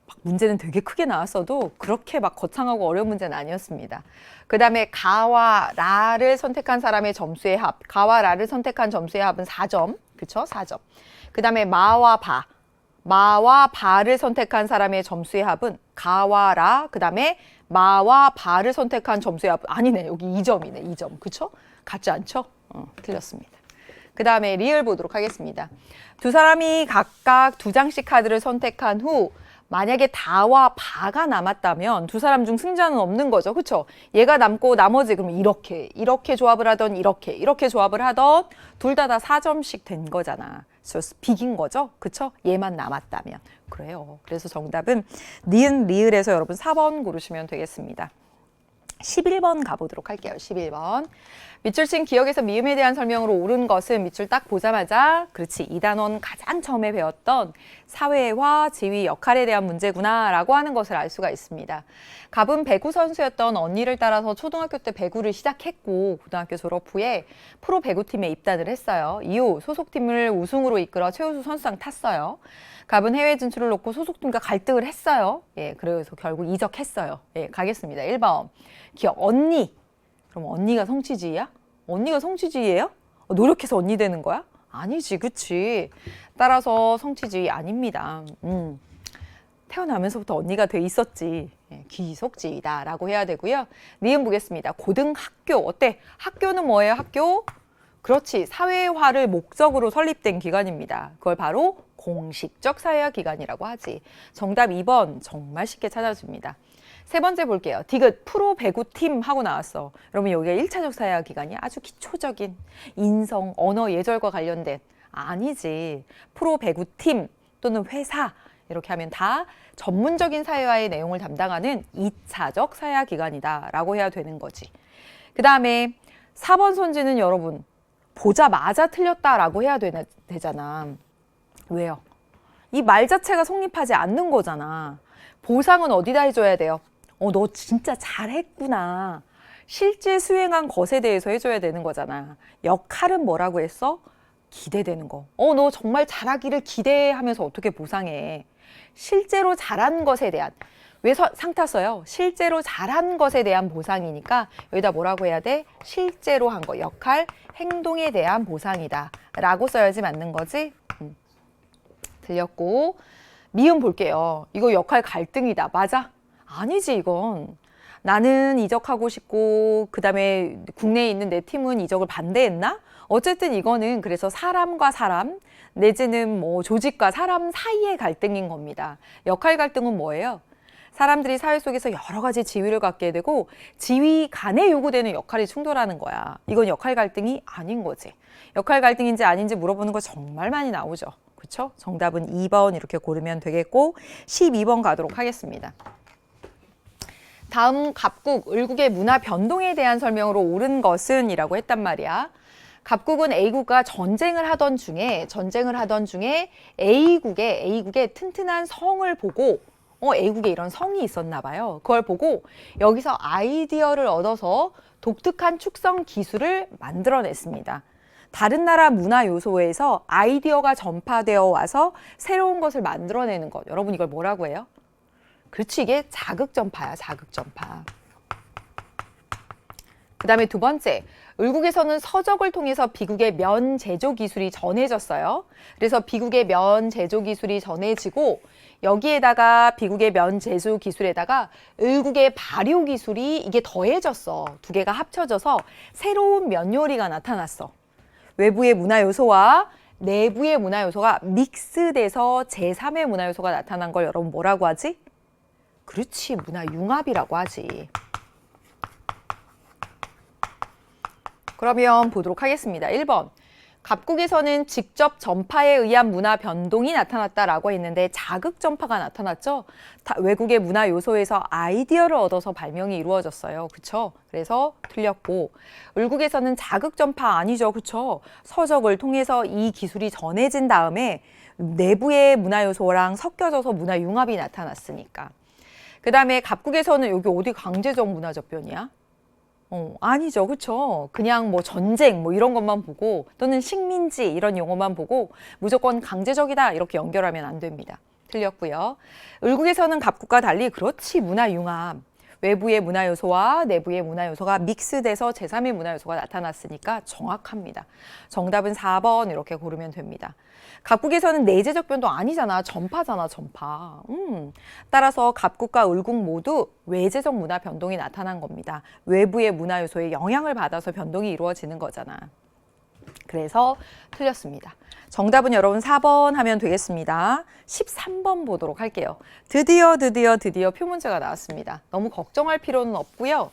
막 문제는 되게 크게 나왔어도 그렇게 막 거창하고 어려운 문제는 아니었습니다. 그 다음에 가와 라를 선택한 사람의 점수의 합. 가와 라를 선택한 점수의 합은 4점. 그쵸? 4점. 그 다음에 마와 바를 선택한 사람의 점수의 합은 가와 라, 그 다음에 마와 바를 선택한 점수의 합은 아니네. 여기 2점이네. 2점. 그쵸? 같지 않죠? 틀렸습니다. 그 다음에 리을 보도록 하겠습니다. 두 사람이 각각 2장씩 카드를 선택한 후 만약에 다와 바가 남았다면 두 사람 중 승자는 없는 거죠. 그렇죠? 얘가 남고 나머지 그러면 이렇게 조합을 하던 이렇게 조합을 하던 둘 다 4점씩 된 거잖아. 그래서 비긴 거죠. 그렇죠? 얘만 남았다면. 그래요. 그래서 정답은 니은 리을에서 여러분 4번 고르시면 되겠습니다. 11번 가보도록 할게요. 11번. 밑줄 친 기억에서 미음에 대한 설명으로 옳은 것은 밑줄 딱 보자마자 그렇지, 2단원 가장 처음에 배웠던 사회화, 지위, 역할에 대한 문제구나 라고 하는 것을 알 수가 있습니다. 갑은 배구 선수였던 언니를 따라서 초등학교 때 배구를 시작했고 고등학교 졸업 후에 프로 배구팀에 입단을 했어요. 이후 소속팀을 우승으로 이끌어 최우수 선수상 탔어요. 갑은 해외 진출을 놓고 소속팀과 갈등을 했어요. 예, 그래서 결국 이적했어요. 예, 가겠습니다. 1번. 기억, 언니. 그럼 언니가 성취지위야? 언니가 성취지위예요? 노력해서 언니 되는 거야? 아니지, 그치? 따라서 성취지위 아닙니다. 태어나면서부터 언니가 돼 있었지. 예, 귀속지위다라고 해야 되고요. 니은 보겠습니다. 고등학교. 어때? 학교는 뭐예요? 학교? 그렇지. 사회화를 목적으로 설립된 기관입니다. 그걸 바로 공식적 사회화 기관이라고 하지. 정답 2번 정말 쉽게 찾아줍니다. 세 번째 볼게요. 디귿 프로 배구팀 하고 나왔어. 여러분 여기가 1차적 사회화 기관이 아주 기초적인 인성, 언어, 예절과 관련된 아니지. 프로 배구팀 또는 회사 이렇게 하면 다 전문적인 사회화의 내용을 담당하는 2차적 사회화 기관이다 라고 해야 되는 거지. 그 다음에 4번 손지는 여러분 보자마자 틀렸다라고 해야 되잖아. 왜요? 이 말 자체가 성립하지 않는 거잖아. 보상은 어디다 해줘야 돼요? 너 진짜 잘했구나. 실제 수행한 것에 대해서 해줘야 되는 거잖아. 역할은 뭐라고 했어? 기대되는 거. 너 정말 잘하기를 기대하면서 어떻게 보상해? 실제로 잘한 것에 대한. 왜 상 탔어요? 실제로 잘한 것에 대한 보상이니까 여기다 뭐라고 해야 돼? 실제로 한 거, 역할, 행동에 대한 보상이다 라고 써야지 맞는 거지? 틀렸고. 미음 볼게요. 이거 역할 갈등이다. 맞아? 아니지 이건. 나는 이적하고 싶고 그 다음에 국내에 있는 내 팀은 이적을 반대했나? 어쨌든 이거는 그래서 사람과 사람 내지는 뭐 조직과 사람 사이의 갈등인 겁니다. 역할 갈등은 뭐예요? 사람들이 사회 속에서 여러 가지 지위를 갖게 되고 지위 간에 요구되는 역할이 충돌하는 거야. 이건 역할 갈등이 아닌 거지. 역할 갈등인지 아닌지 물어보는 거 정말 많이 나오죠. 그렇죠? 정답은 2번 이렇게 고르면 되겠고 12번 가도록 하겠습니다. 다음 갑국, 을국의 문화 변동에 대한 설명으로 옳은 것은 이라고 했단 말이야. 갑국은 A국과 전쟁을 하던 중에 A국의 튼튼한 성을 보고 A국에 이런 성이 있었나 봐요. 그걸 보고 여기서 아이디어를 얻어서 독특한 축성 기술을 만들어냈습니다. 다른 나라 문화 요소에서 아이디어가 전파되어 와서 새로운 것을 만들어내는 것. 여러분 이걸 뭐라고 해요? 그렇지, 이게 자극전파야, 자극전파. 그 다음에 두 번째, 을국에서는 서적을 통해서 비국의 면 제조 기술이 전해졌어요. 그래서 비국의 면 제조 기술이 전해지고 여기에다가 비국의 면 제조 기술에다가 을국의 발효 기술이 이게 더해졌어. 두 개가 합쳐져서 새로운 면 요리가 나타났어. 외부의 문화 요소와 내부의 문화 요소가 믹스돼서 제3의 문화 요소가 나타난 걸 여러분 뭐라고 하지? 그렇지, 문화 융합이라고 하지. 그러면 보도록 하겠습니다. 1번. 갑국에서는 직접 전파에 의한 문화 변동이 나타났다라고 했는데 자극 전파가 나타났죠. 외국의 문화 요소에서 아이디어를 얻어서 발명이 이루어졌어요. 그쵸? 그래서 틀렸고 을국에서는 자극 전파 아니죠. 그쵸? 서적을 통해서 이 기술이 전해진 다음에 내부의 문화 요소랑 섞여져서 문화 융합이 나타났으니까. 그 다음에 갑국에서는 여기 어디 강제적 문화적 변이야? 아니죠. 그쵸? 그냥 뭐 전쟁 뭐 이런 것만 보고 또는 식민지 이런 용어만 보고 무조건 강제적이다 이렇게 연결하면 안 됩니다. 틀렸고요. 을국에서는 갑국과 달리 그렇지 문화 융합. 외부의 문화 요소와 내부의 문화 요소가 믹스돼서 제3의 문화 요소가 나타났으니까 정확합니다. 정답은 4번 이렇게 고르면 됩니다. 갑국에서는 내재적 변동 아니잖아. 전파잖아, 전파. 따라서 갑국과 을국 모두 외재적 문화 변동이 나타난 겁니다. 외부의 문화 요소에 영향을 받아서 변동이 이루어지는 거잖아. 그래서 틀렸습니다. 정답은 여러분 4번 하면 되겠습니다. 13번 보도록 할게요. 드디어 표문제가 나왔습니다. 너무 걱정할 필요는 없고요.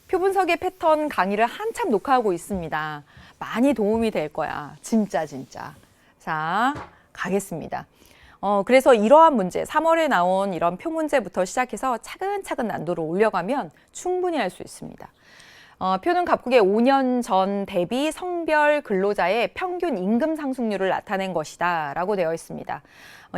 표분석의 패턴 강의를 한참 녹화하고 있습니다. 많이 도움이 될 거야. 진짜. 자, 가겠습니다. 그래서 이러한 문제, 3월에 나온 이런 표 문제부터 시작해서 차근차근 난도를 올려가면 충분히 할 수 있습니다. 표는 각국의 5년 전 대비 성별 근로자의 평균 임금 상승률을 나타낸 것이다 라고 되어 있습니다.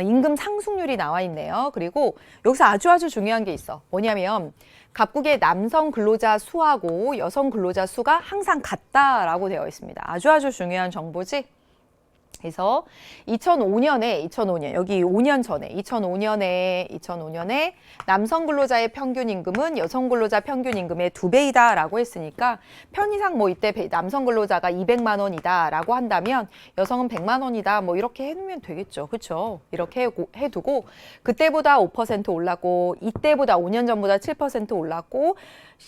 임금 상승률이 나와 있네요. 그리고 여기서 아주 중요한 게 있어. 뭐냐면 각국의 남성 근로자 수하고 여성 근로자 수가 항상 같다라고 되어 있습니다. 아주 중요한 정보지. 그래서 2005년 여기 5년 전에 2005년에 남성 근로자의 평균 임금은 여성 근로자 평균 임금의 2배이다라고 했으니까 편의상 뭐 이때 남성 근로자가 200만 원이다라고 한다면 여성은 100만 원이다 뭐 이렇게 해놓으면 되겠죠. 그렇죠? 이렇게 해두고 그때보다 5% 올랐고 이때보다 5년 전보다 7% 올랐고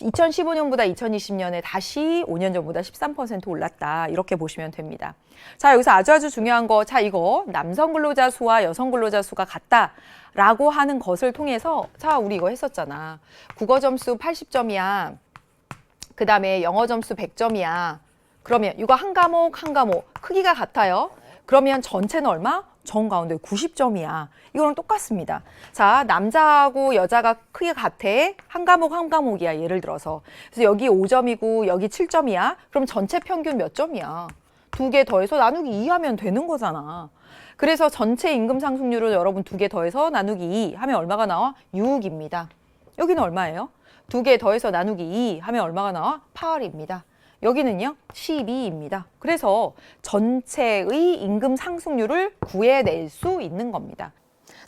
2015년보다 2020년에 다시 5년 전보다 13% 올랐다. 이렇게 보시면 됩니다. 자, 여기서 아주 중요한 거, 자, 이거 남성 근로자 수와 여성 근로자 수가 같다라고 하는 것을 통해서 자, 우리 이거 했었잖아. 국어 점수 80점이야. 그 다음에 영어 점수 100점이야. 그러면 이거 한 과목 크기가 같아요. 그러면 전체는 얼마? 정 가운데 90점이야. 이거랑 똑같습니다. 자, 남자하고 여자가 크게 같아. 한 과목이야. 예를 들어서. 그래서 여기 5점이고 여기 7점이야. 그럼 전체 평균 몇 점이야? 2개 더해서 나누기 2 하면 되는 거잖아. 그래서 전체 임금 상승률을 여러분 2개 더해서 나누기 2 하면 얼마가 나와? 6입니다. 여기는 얼마예요? 2개 더해서 나누기 2 하면 얼마가 나와? 8입니다. 여기는요 12입니다. 그래서 전체의 임금 상승률을 구해낼 수 있는 겁니다.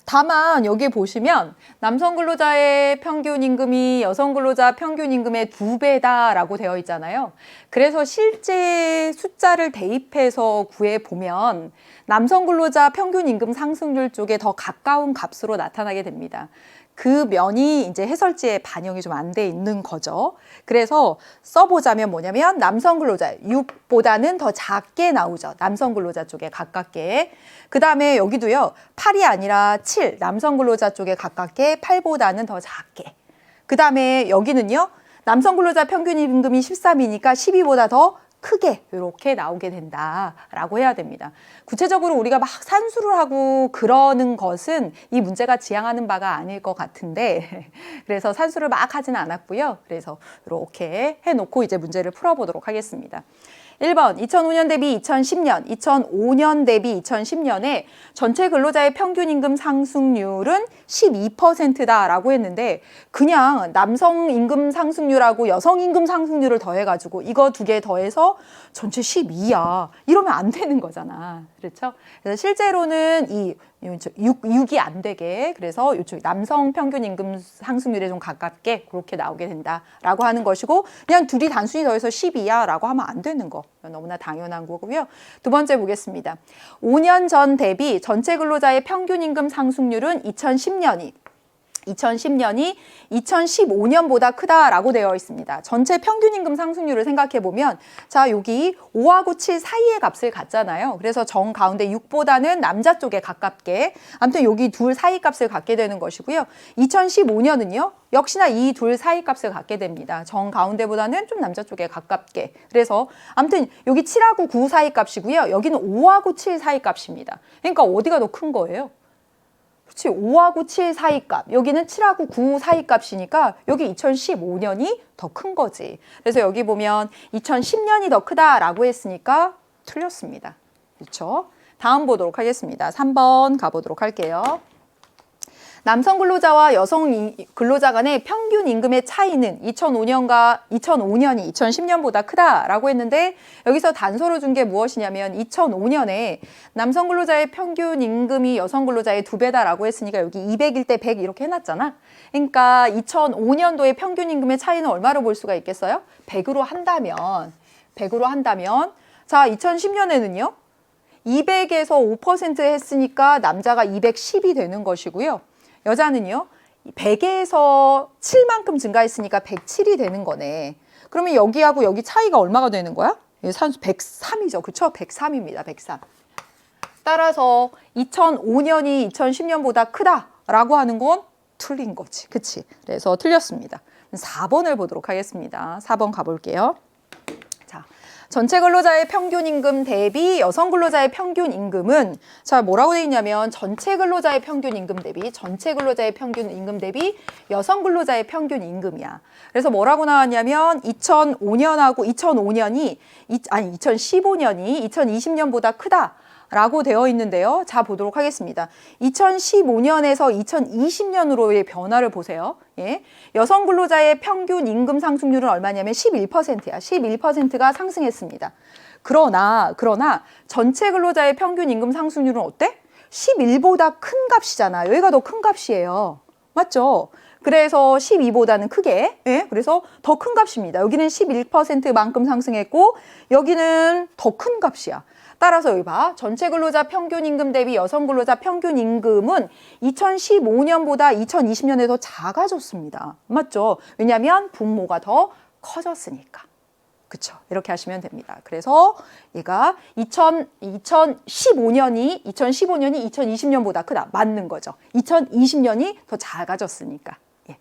다만 여기 보시면 남성 근로자의 평균 임금이 여성 근로자 평균 임금의 2배다라고 되어 있잖아요. 그래서 실제 숫자를 대입해서 구해보면 남성 근로자 평균 임금 상승률 쪽에 더 가까운 값으로 나타나게 됩니다. 그 면이 이제 해설지에 반영이 좀 안 돼 있는 거죠. 그래서 써보자면 뭐냐면 남성 근로자 6보다는 더 작게 나오죠. 남성 근로자 쪽에 가깝게. 그 다음에 여기도요. 8이 아니라 7, 남성 근로자 쪽에 가깝게 8보다는 더 작게. 그 다음에 여기는요. 남성 근로자 평균 임금이 13이니까 12보다 더 크게 이렇게 나오게 된다라고 해야 됩니다. 구체적으로 우리가 막 산수를 하고 그러는 것은 이 문제가 지향하는 바가 아닐 것 같은데 그래서 산수를 막 하지는 않았고요. 그래서 이렇게 해놓고 이제 문제를 풀어보도록 하겠습니다. 1번 2005년 대비 2010년, 2005년 대비 2010년에 전체 근로자의 평균 임금 상승률은 12%다라고 했는데 그냥 남성 임금 상승률하고 여성 임금 상승률을 더해가지고 이거 2개 더해서 전체 12야. 이러면 안 되는 거잖아. 그렇죠? 그래서 실제로는 이 6이 안 되게 그래서 이쪽 남성 평균 임금 상승률에 좀 가깝게 그렇게 나오게 된다라고 하는 것이고 그냥 둘이 단순히 더해서 12야 라고 하면 안 되는 거 너무나 당연한 거고요. 두 번째 보겠습니다. 5년 전 대비 전체 근로자의 평균 임금 상승률은 2010년이 2015년보다 크다라고 되어 있습니다. 전체 평균 임금 상승률을 생각해 보면 자 여기 5하고 7 사이의 값을 갖잖아요. 그래서 정 가운데 6보다는 남자 쪽에 가깝게 아무튼 여기 둘 사이 값을 갖게 되는 것이고요. 2015년은요. 역시나 이 둘 사이 값을 갖게 됩니다. 정 가운데보다는 좀 남자 쪽에 가깝게. 그래서 아무튼 여기 7하고 9 사이 값이고요. 여기는 5하고 7 사이 값입니다. 그러니까 어디가 더 큰 거예요? 그렇지, 5하고 7 사이 값, 여기는 7하고 9 사이 값이니까 여기 2015년이 더 큰 거지. 그래서 여기 보면 2010년이 더 크다라고 했으니까 틀렸습니다. 그렇죠? 다음 보도록 하겠습니다. 3번 가보도록 할게요. 남성 근로자와 여성 근로자 간의 평균 임금의 차이는 2005년이 2010년보다 크다라고 했는데 여기서 단서로 준 게 무엇이냐면 2005년에 남성 근로자의 평균 임금이 여성 근로자의 2배다라고 했으니까 여기 200일 때 100 이렇게 해놨잖아. 그러니까 2005년도의 평균 임금의 차이는 얼마로 볼 수가 있겠어요? 100으로 한다면 자 2010년에는요. 200에서 5% 했으니까 남자가 210이 되는 것이고요. 여자는요. 100에서 7만큼 증가했으니까 107이 되는 거네. 그러면 여기하고 여기 차이가 얼마가 되는 거야? 103이죠. 그렇죠? 103입니다. 103. 따라서 2005년이 2010년보다 크다라고 하는 건 틀린 거지. 그치? 그래서 틀렸습니다. 4번을 보도록 하겠습니다. 4번 가볼게요. 자, 전체 근로자의 평균 임금 대비 여성 근로자의 평균 임금은 자, 뭐라고 돼 있냐면 전체 근로자의 평균 임금 대비 전체 근로자의 평균 임금 대비 여성 근로자의 평균 임금이야. 그래서 뭐라고 나왔냐면 2005년하고 2015년이 2020년보다 크다. 라고 되어 있는데요. 자, 보도록 하겠습니다. 2015년에서 2020년으로의 변화를 보세요. 예. 여성 근로자의 평균 임금 상승률은 얼마냐면 11%야. 11%가 상승했습니다. 그러나 전체 근로자의 평균 임금 상승률은 어때? 11보다 큰 값이잖아. 여기가 더 큰 값이에요. 맞죠? 그래서 12보다는 크게, 예? 그래서 더 큰 값입니다. 여기는 11%만큼 상승했고 여기는 더 큰 값이야. 따라서 여기 봐. 전체 근로자 평균 임금 대비 여성 근로자 평균 임금은 2015년보다 2020년에 더 작아졌습니다. 맞죠? 왜냐하면 분모가 더 커졌으니까. 그쵸? 이렇게 하시면 됩니다. 그래서 얘가 2015년이 2020년보다 크다. 맞는 거죠. 2020년이 더 작아졌으니까. 예.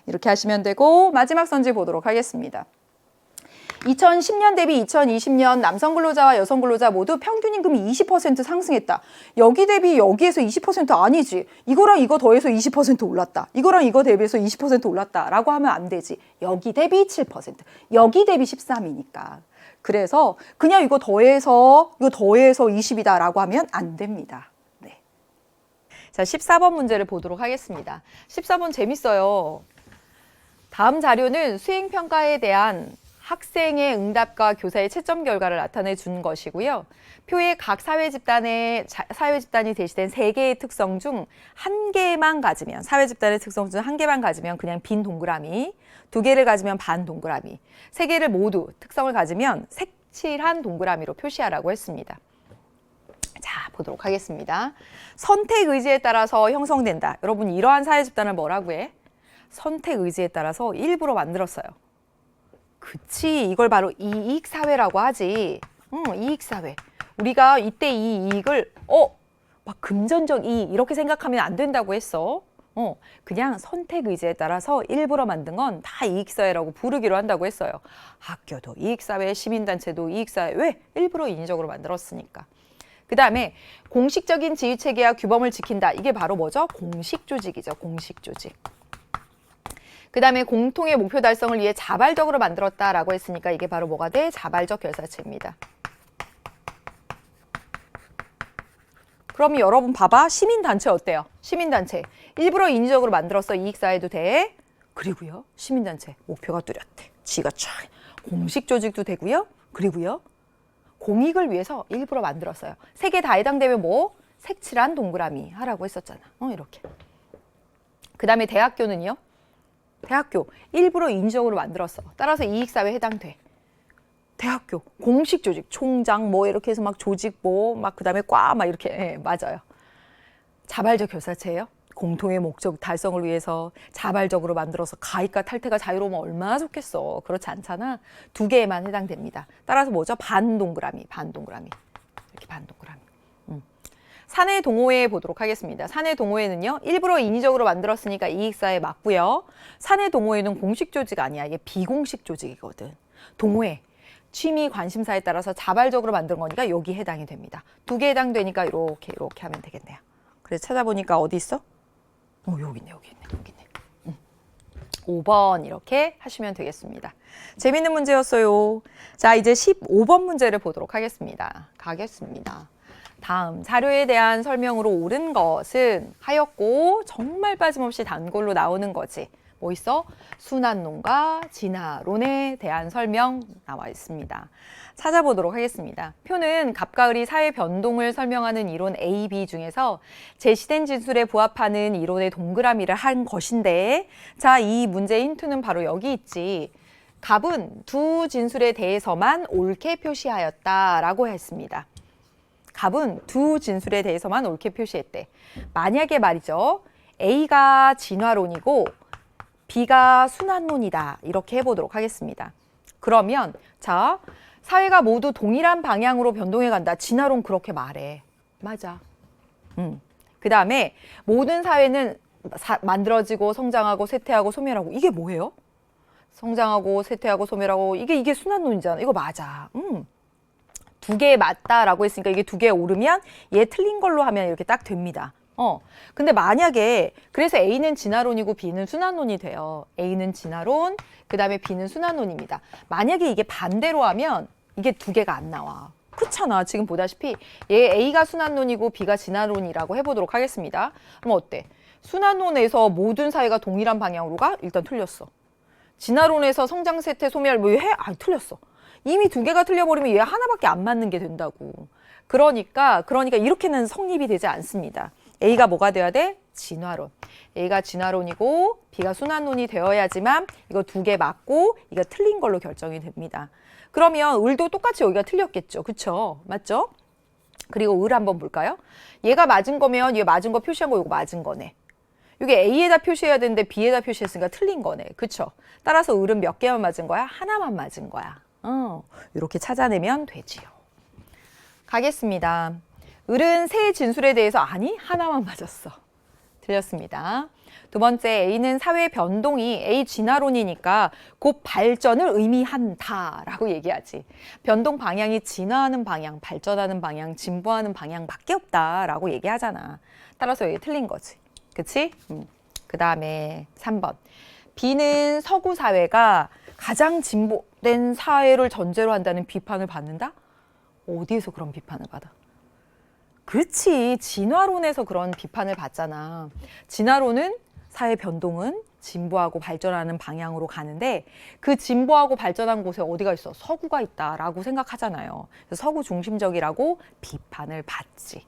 이렇게 하시면 되고 마지막 선지 보도록 하겠습니다. 2010년 대비 2020년 남성 근로자와 여성 근로자 모두 평균 임금이 20% 상승했다. 여기 대비 여기에서 20% 아니지. 이거랑 이거 더해서 20% 올랐다. 이거랑 이거 대비해서 20% 올랐다라고 하면 안 되지. 여기 대비 7%, 여기 대비 13이니까. 그래서 그냥 이거 더해서 20이다라고 하면 안 됩니다. 네. 자, 14번 문제를 보도록 하겠습니다. 14번 재밌어요. 다음 자료는 수행평가에 대한 학생의 응답과 교사의 채점 결과를 나타내 준 것이고요. 표에 각 사회 집단이 제시된 3개의 특성 중 한 개만 가지면, 사회 집단의 특성 중 한 개만 가지면 그냥 빈 동그라미, 2개를 가지면 반 동그라미, 3개를 모두 특성을 가지면 색칠한 동그라미로 표시하라고 했습니다. 자, 보도록 하겠습니다. 선택 의지에 따라서 형성된다. 여러분, 이러한 사회 집단을 뭐라고 해? 선택 의지에 따라서 일부러 만들었어요. 그치, 이걸 바로 이익사회라고 하지. 이익사회. 우리가 이때 이 이익을 막 금전적 이익 이렇게 생각하면 안 된다고 했어. 그냥 선택 의지에 따라서 일부러 만든 건 다 이익사회라고 부르기로 한다고 했어요. 학교도 이익사회, 시민단체도 이익사회. 왜? 일부러 인위적으로 만들었으니까. 그 다음에 공식적인 지휘체계와 규범을 지킨다. 이게 바로 뭐죠? 공식조직이죠. 공식조직. 그 다음에 공통의 목표 달성을 위해 자발적으로 만들었다라고 했으니까 이게 바로 뭐가 돼? 자발적 결사체입니다. 그럼 여러분 봐봐. 시민단체 어때요? 시민단체. 일부러 인위적으로 만들었어. 이익사회도 돼. 그리고요. 시민단체. 목표가 뚜렷해. 지가 촥. 공식조직도 되고요. 그리고요. 공익을 위해서 일부러 만들었어요. 3개 다 해당되면 뭐? 색칠한 동그라미 하라고 했었잖아. 이렇게. 그 다음에 대학교는요. 대학교 일부러 인위적으로 만들었어. 따라서 이익사회에 해당돼. 대학교 공식 조직 총장 뭐 이렇게 해서 막 조직 뭐 막 그다음에 과 막 이렇게 예, 맞아요. 자발적 결사체예요. 공통의 목적 달성을 위해서 자발적으로 만들어서 가입과 탈퇴가 자유로우면 얼마나 좋겠어. 그렇지 않잖아. 2개에만 해당됩니다. 따라서 뭐죠? 반 동그라미. 이렇게 반 동그라미. 사내 동호회 보도록 하겠습니다. 사내 동호회는요. 일부러 인위적으로 만들었으니까 이익사회 맞고요. 사내 동호회는 공식 조직 아니야. 이게 비공식 조직이거든. 동호회, 취미, 관심사에 따라서 자발적으로 만든 거니까 여기 해당이 됩니다. 2개 해당되니까 이렇게 하면 되겠네요. 그래서 찾아보니까 어디 있어? 여기 있네. 5번 이렇게 하시면 되겠습니다. 재밌는 문제였어요. 자, 이제 15번 문제를 보도록 하겠습니다. 다음 자료에 대한 설명으로 옳은 것은 하였고 정말 빠짐없이 단골로 나오는 거지. 뭐 있어? 순환론과 진화론에 대한 설명 나와 있습니다. 찾아보도록 하겠습니다. 표는 갑과 을이 사회 변동을 설명하는 이론 A, B 중에서 제시된 진술에 부합하는 이론의 동그라미를 한 것인데 자, 이 문제의 힌트는 바로 여기 있지. 갑은 두 진술에 대해서만 옳게 표시하였다라고 했습니다. 갑은 두 진술에 대해서만 옳게 표시했대. 만약에 말이죠. A가 진화론이고 B가 순환론이다. 이렇게 해보도록 하겠습니다. 그러면 자, 사회가 모두 동일한 방향으로 변동해 간다. 진화론 그렇게 말해. 맞아. 그 다음에 모든 사회는 만들어지고 성장하고 쇠퇴하고 소멸하고 이게 뭐예요? 성장하고 쇠퇴하고 소멸하고 이게 순환론이잖아. 이거 맞아. 두 개 맞다라고 했으니까 이게 두 개 오르면 얘 틀린 걸로 하면 이렇게 딱 됩니다. 근데 만약에 그래서 A는 진화론이고 B는 순환론이 돼요. A는 진화론, 그 다음에 B는 순환론입니다. 만약에 이게 반대로 하면 이게 두 개가 안 나와. 그렇잖아. 지금 보다시피 얘 A가 순환론이고 B가 진화론이라고 해보도록 하겠습니다. 그럼 어때? 순환론에서 모든 사회가 동일한 방향으로 가? 일단 틀렸어. 진화론에서 성장, 쇠퇴, 소멸 뭐 해? 아, 틀렸어. 이미 두 개가 틀려버리면 얘 하나밖에 안 맞는 게 된다고. 그러니까 이렇게는 성립이 되지 않습니다. A가 뭐가 돼야 돼? 진화론. A가 진화론이고 B가 순환론이 되어야지만 이거 두 개 맞고 이거 틀린 걸로 결정이 됩니다. 그러면 을도 똑같이 여기가 틀렸겠죠. 그쵸? 맞죠? 그리고 을 한번 볼까요? 얘가 맞은 거면 얘 맞은 거 표시한 거 이거 맞은 거네. 이게 A에다 표시해야 되는데 B에다 표시했으니까 틀린 거네. 그쵸? 따라서 을은 몇 개만 맞은 거야? 하나만 맞은 거야. 이렇게 찾아내면 되지요. 가겠습니다. 을은 세 진술에 대해서 아니 하나만 맞았어. 틀렸습니다. 두 번째, A는 사회 변동이 A 진화론이니까 곧 발전을 의미한다라고 얘기하지. 변동 방향이 진화하는 방향, 발전하는 방향, 진보하는 방향밖에 없다라고 얘기하잖아. 따라서 이게 틀린 거지. 그치? 그 다음에 3번. B는 서구 사회가 가장 진보된 사회를 전제로 한다는 비판을 받는다? 어디에서 그런 비판을 받아? 그렇지. 진화론에서 그런 비판을 받잖아. 진화론은 사회 변동은 진보하고 발전하는 방향으로 가는데 그 진보하고 발전한 곳에 어디가 있어? 서구가 있다라고 생각하잖아요. 그래서 서구 중심적이라고 비판을 받지.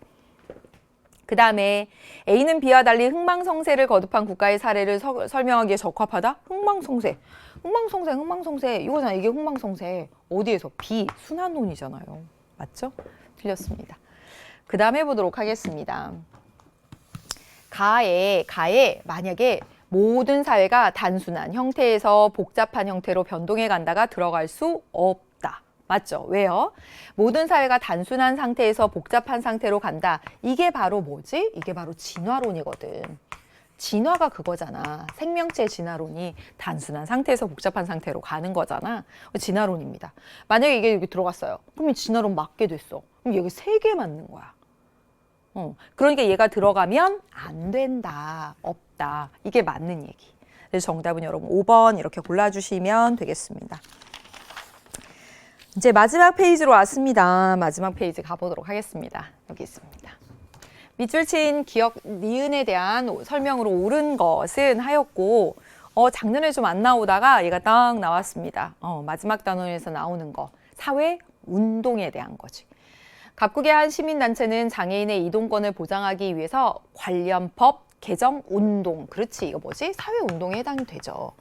그 다음에 A는 B와 달리 흥망성쇠를 거듭한 국가의 사례를 설명하기에 적합하다? 흥망성쇠 이거잖아. 이게 흥망성쇠. 어디에서? B, 순환론이잖아요. 맞죠? 틀렸습니다. 그 다음 해보도록 하겠습니다. 가에 만약에 모든 사회가 단순한 형태에서 복잡한 형태로 변동해 간다가 들어갈 수 없다. 맞죠? 왜요? 모든 사회가 단순한 상태에서 복잡한 상태로 간다. 이게 바로 뭐지? 이게 바로 진화론이거든. 진화가 그거잖아. 생명체 진화론이 단순한 상태에서 복잡한 상태로 가는 거잖아. 진화론입니다. 만약에 이게 여기 들어갔어요. 그러면 진화론 맞게 됐어. 그럼 여기 3개 맞는 거야. 그러니까 얘가 들어가면 안 된다, 없다. 이게 맞는 얘기. 그래서 정답은 여러분 5번 이렇게 골라주시면 되겠습니다. 이제 마지막 페이지로 왔습니다. 마지막 페이지 가보도록 하겠습니다. 여기 있습니다. 밑줄 친 기억, 니은에 대한 설명으로 옳은 것은 하였고 작년에 좀 안 나오다가 얘가 딱 나왔습니다. 마지막 단원에서 나오는 거. 사회 운동에 대한 거지. 각국의 한 시민단체는 장애인의 이동권을 보장하기 위해서 관련 법 개정 운동. 그렇지, 이거 뭐지? 사회운동에 해당이 되죠.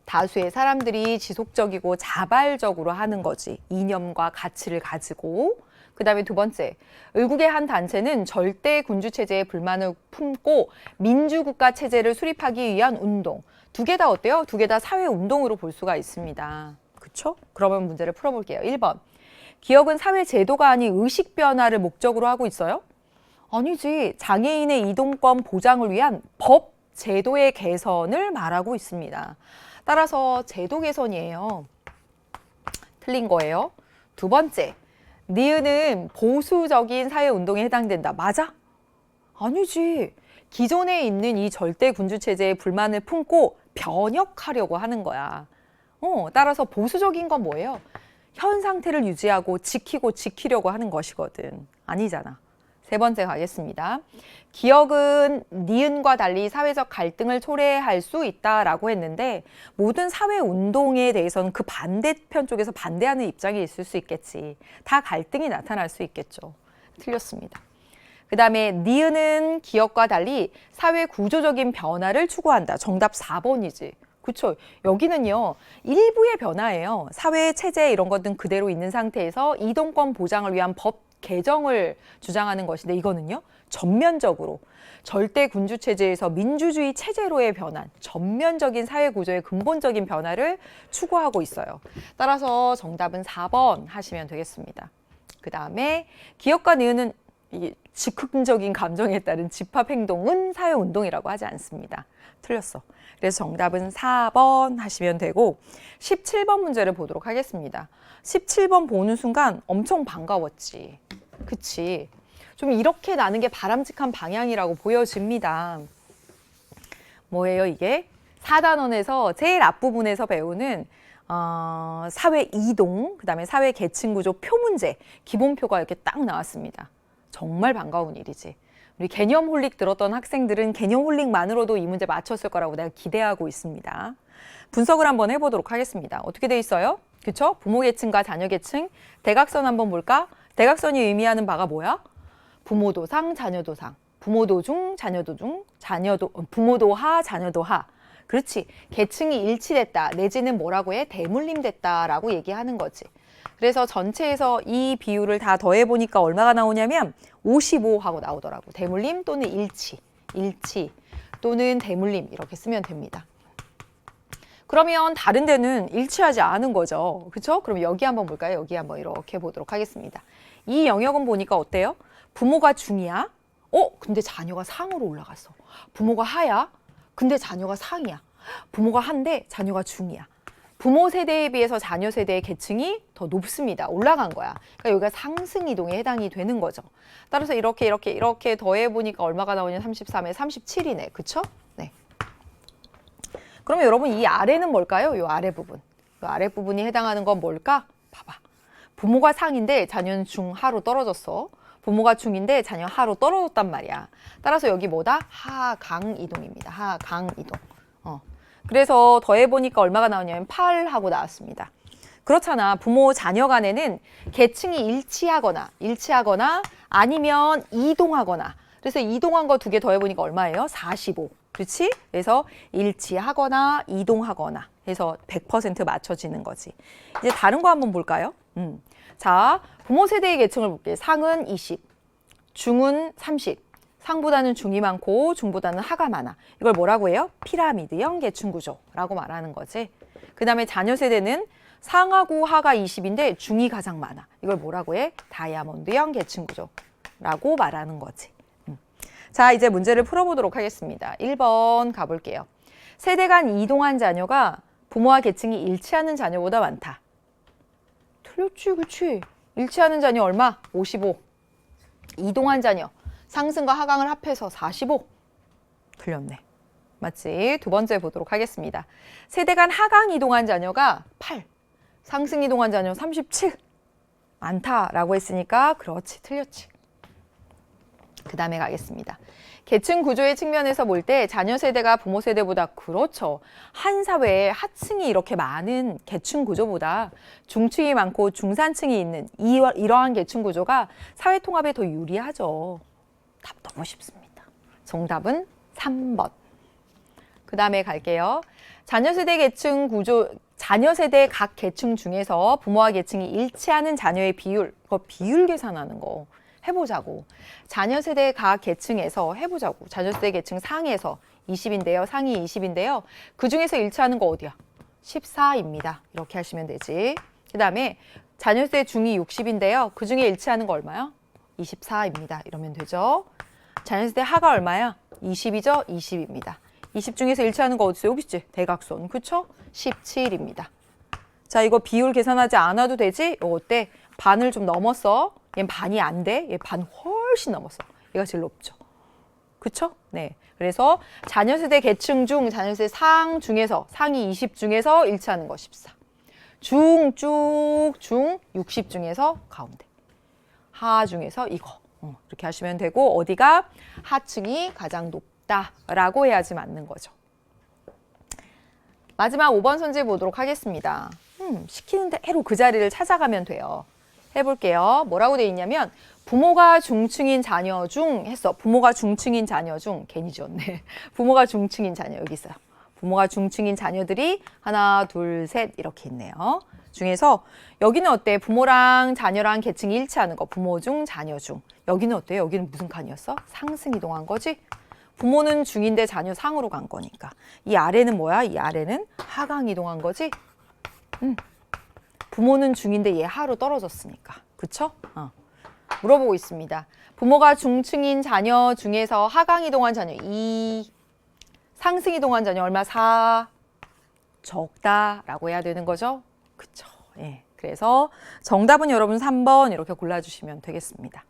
다수의 사람들이 지속적이고 자발적으로 하는 거지. 이념과 가치를 가지고. 그 다음에 두 번째, 을국의 한 단체는 절대 군주체제에 불만을 품고 민주국가 체제를 수립하기 위한 운동. 두 개 다 어때요? 두 개 다 사회운동으로 볼 수가 있습니다. 그쵸? 그러면 문제를 풀어볼게요. 1번. 기억은 사회 제도가 아닌 의식 변화를 목적으로 하고 있어요? 아니지. 장애인의 이동권 보장을 위한 법, 제도의 개선을 말하고 있습니다. 따라서 제도 개선이에요. 틀린 거예요. 두 번째. 니은은 보수적인 사회운동에 해당된다. 맞아? 아니지. 기존에 있는 이 절대 군주체제에 불만을 품고 변혁하려고 하는 거야. 따라서 보수적인 건 뭐예요? 현 상태를 유지하고 지키려고 하는 것이거든. 아니잖아. 세 번째 가겠습니다. 기억은 니은과 달리 사회적 갈등을 초래할 수 있다라고 했는데 모든 사회운동에 대해서는 그 반대편 쪽에서 반대하는 입장이 있을 수 있겠지. 다 갈등이 나타날 수 있겠죠. 틀렸습니다. 그 다음에 니은은 기억과 달리 사회 구조적인 변화를 추구한다. 정답 4번이지. 그렇죠. 여기는요. 일부의 변화예요. 사회 체제 이런 것들은 그대로 있는 상태에서 이동권 보장을 위한 법 개정을 주장하는 것인데 이거는요. 전면적으로 절대 군주 체제에서 민주주의 체제로의 변환, 전면적인 사회 구조의 근본적인 변화를 추구하고 있어요. 따라서 정답은 4번 하시면 되겠습니다. 그 다음에 기억과 니은은 이게 즉흥적인 감정에 따른 집합 행동은 사회운동이라고 하지 않습니다. 틀렸어. 그래서 정답은 4번 하시면 되고 17번 문제를 보도록 하겠습니다. 17번 보는 순간 엄청 반가웠지. 그치? 좀 이렇게 나는 게 바람직한 방향이라고 보여집니다. 뭐예요 이게? 4단원에서 제일 앞부분에서 배우는 사회 이동, 그 다음에 사회 계층구조 표 문제, 기본표가 이렇게 딱 나왔습니다. 정말 반가운 일이지. 우리 개념 홀릭 들었던 학생들은 개념 홀릭만으로도 이 문제 맞췄을 거라고 내가 기대하고 있습니다. 분석을 한번 해보도록 하겠습니다. 어떻게 돼 있어요? 그쵸? 부모 계층과 자녀 계층, 대각선 한번 볼까? 대각선이 의미하는 바가 뭐야? 부모도 상, 자녀도 상. 부모도 중, 자녀도 중, 부모도 하, 자녀도 하. 그렇지. 계층이 일치됐다. 내지는 뭐라고 해? 대물림됐다라고 얘기하는 거지. 그래서 전체에서 이 비율을 다 더해보니까 얼마가 나오냐면 55 하고 나오더라고. 대물림 또는 일치 또는 대물림 이렇게 쓰면 됩니다. 그러면 다른 데는 일치하지 않은 거죠. 그렇죠? 그럼 여기 한번 볼까요? 여기 한번 이렇게 보도록 하겠습니다. 이 영역은 보니까 어때요? 부모가 중이야. 근데 자녀가 상으로 올라갔어. 부모가 하야. 근데 자녀가 상이야. 부모가 한데 자녀가 중이야. 부모 세대에 비해서 자녀 세대의 계층이 더 높습니다. 올라간 거야. 그러니까 여기가 상승 이동에 해당이 되는 거죠. 따라서 이렇게 더해 보니까 얼마가 나오냐? 33에 37이네. 그쵸? 네. 그러면 여러분 이 아래는 뭘까요? 이 아래 부분. 이 아래 부분이 해당하는 건 뭘까? 봐봐. 부모가 상인데 자녀는 중, 하로 떨어졌어. 부모가 중인데 자녀 하로 떨어졌단 말이야. 따라서 여기 뭐다? 하강 이동입니다. 하강 이동. 그래서 더해보니까 얼마가 나오냐면 8하고 나왔습니다. 그렇잖아. 부모 자녀 간에는 계층이 일치하거나 아니면 이동하거나. 그래서 이동한 거 두 개 더해보니까 얼마예요? 45. 그렇지? 그래서 일치하거나 이동하거나 해서 100% 맞춰지는 거지. 이제 다른 거 한번 볼까요? 자, 부모 세대의 계층을 볼게요. 상은 20, 중은 30. 상보다는 중이 많고 중보다는 하가 많아. 이걸 뭐라고 해요? 피라미드형 계층구조라고 말하는 거지. 그 다음에 자녀 세대는 상하고 하가 20인데 중이 가장 많아. 이걸 뭐라고 해? 다이아몬드형 계층구조라고 말하는 거지. 자, 이제 문제를 풀어보도록 하겠습니다. 1번 가볼게요. 세대 간 이동한 자녀가 부모와 계층이 일치하는 자녀보다 많다. 틀렸지, 그치? 일치하는 자녀 얼마? 55. 이동한 자녀. 상승과 하강을 합해서 45. 틀렸네. 맞지? 두 번째 보도록 하겠습니다. 세대 간 하강 이동한 자녀가 8. 상승 이동한 자녀 37. 많다라고 했으니까 그렇지, 틀렸지. 그 다음에 가겠습니다. 계층 구조의 측면에서 볼 때 자녀 세대가 부모 세대보다 그렇죠. 한 사회에 하층이 이렇게 많은 계층 구조보다 중층이 많고 중산층이 있는 이러한 계층 구조가 사회 통합에 더 유리하죠. 답 너무 쉽습니다. 정답은 3번. 그 다음에 갈게요. 자녀 세대 각 계층 중에서 부모와 계층이 일치하는 자녀의 비율, 그거 비율 계산하는 거 해보자고. 자녀 세대 각 계층에서 해보자고. 자녀 세대 계층 상에서 20인데요. 상이 20인데요. 그 중에서 일치하는 거 어디야? 14입니다. 이렇게 하시면 되지. 그 다음에 자녀 세대 중이 60인데요. 그 중에 일치하는 거 얼마야? 24입니다. 이러면 되죠. 자녀 세대 하가 얼마야? 20이죠? 20입니다. 20 중에서 일치하는 거 어디 있어요? 여기 있지? 대각선. 그쵸? 17입니다. 자, 이거 비율 계산하지 않아도 되지? 이거 어때? 반을 좀 넘었어. 얘는 반이 안 돼. 얘 반 훨씬 넘었어. 얘가 제일 높죠. 그쵸? 네. 그래서 자녀 세대 계층 중, 자녀 세대 상 중에서, 상위 20 중에서 일치하는 거 14. 중, 60 중에서 가운데. 하 중에서 이거. 이렇게 하시면 되고, 어디가 하층이 가장 높다라고 해야지 맞는 거죠. 마지막 5번 선지 보도록 하겠습니다. 시키는 대로 그 자리를 찾아가면 돼요. 해볼게요. 뭐라고 돼 있냐면 부모가 중층인 자녀 중 했어. 부모가 중층인 자녀 중 괜히 지었네. 부모가 중층인 자녀 여기 있어요. 부모가 중층인 자녀들이 하나, 둘, 셋 이렇게 있네요. 중에서 여기는 어때? 부모랑 자녀랑 계층이 일치하는 거. 부모 중, 자녀 중. 여기는 어때요? 여기는 무슨 칸이었어? 상승 이동한 거지? 부모는 중인데 자녀 상으로 간 거니까. 이 아래는 뭐야? 이 아래는 하강 이동한 거지? 부모는 중인데 얘 하로 떨어졌으니까. 그쵸? 물어보고 있습니다. 부모가 중층인 자녀 중에서 하강 이동한 자녀 2, 상승 이동 환전이 얼마? 4. 적다라고 해야 되는 거죠. 그쵸. 예. 그래서 정답은 여러분 3번 이렇게 골라주시면 되겠습니다.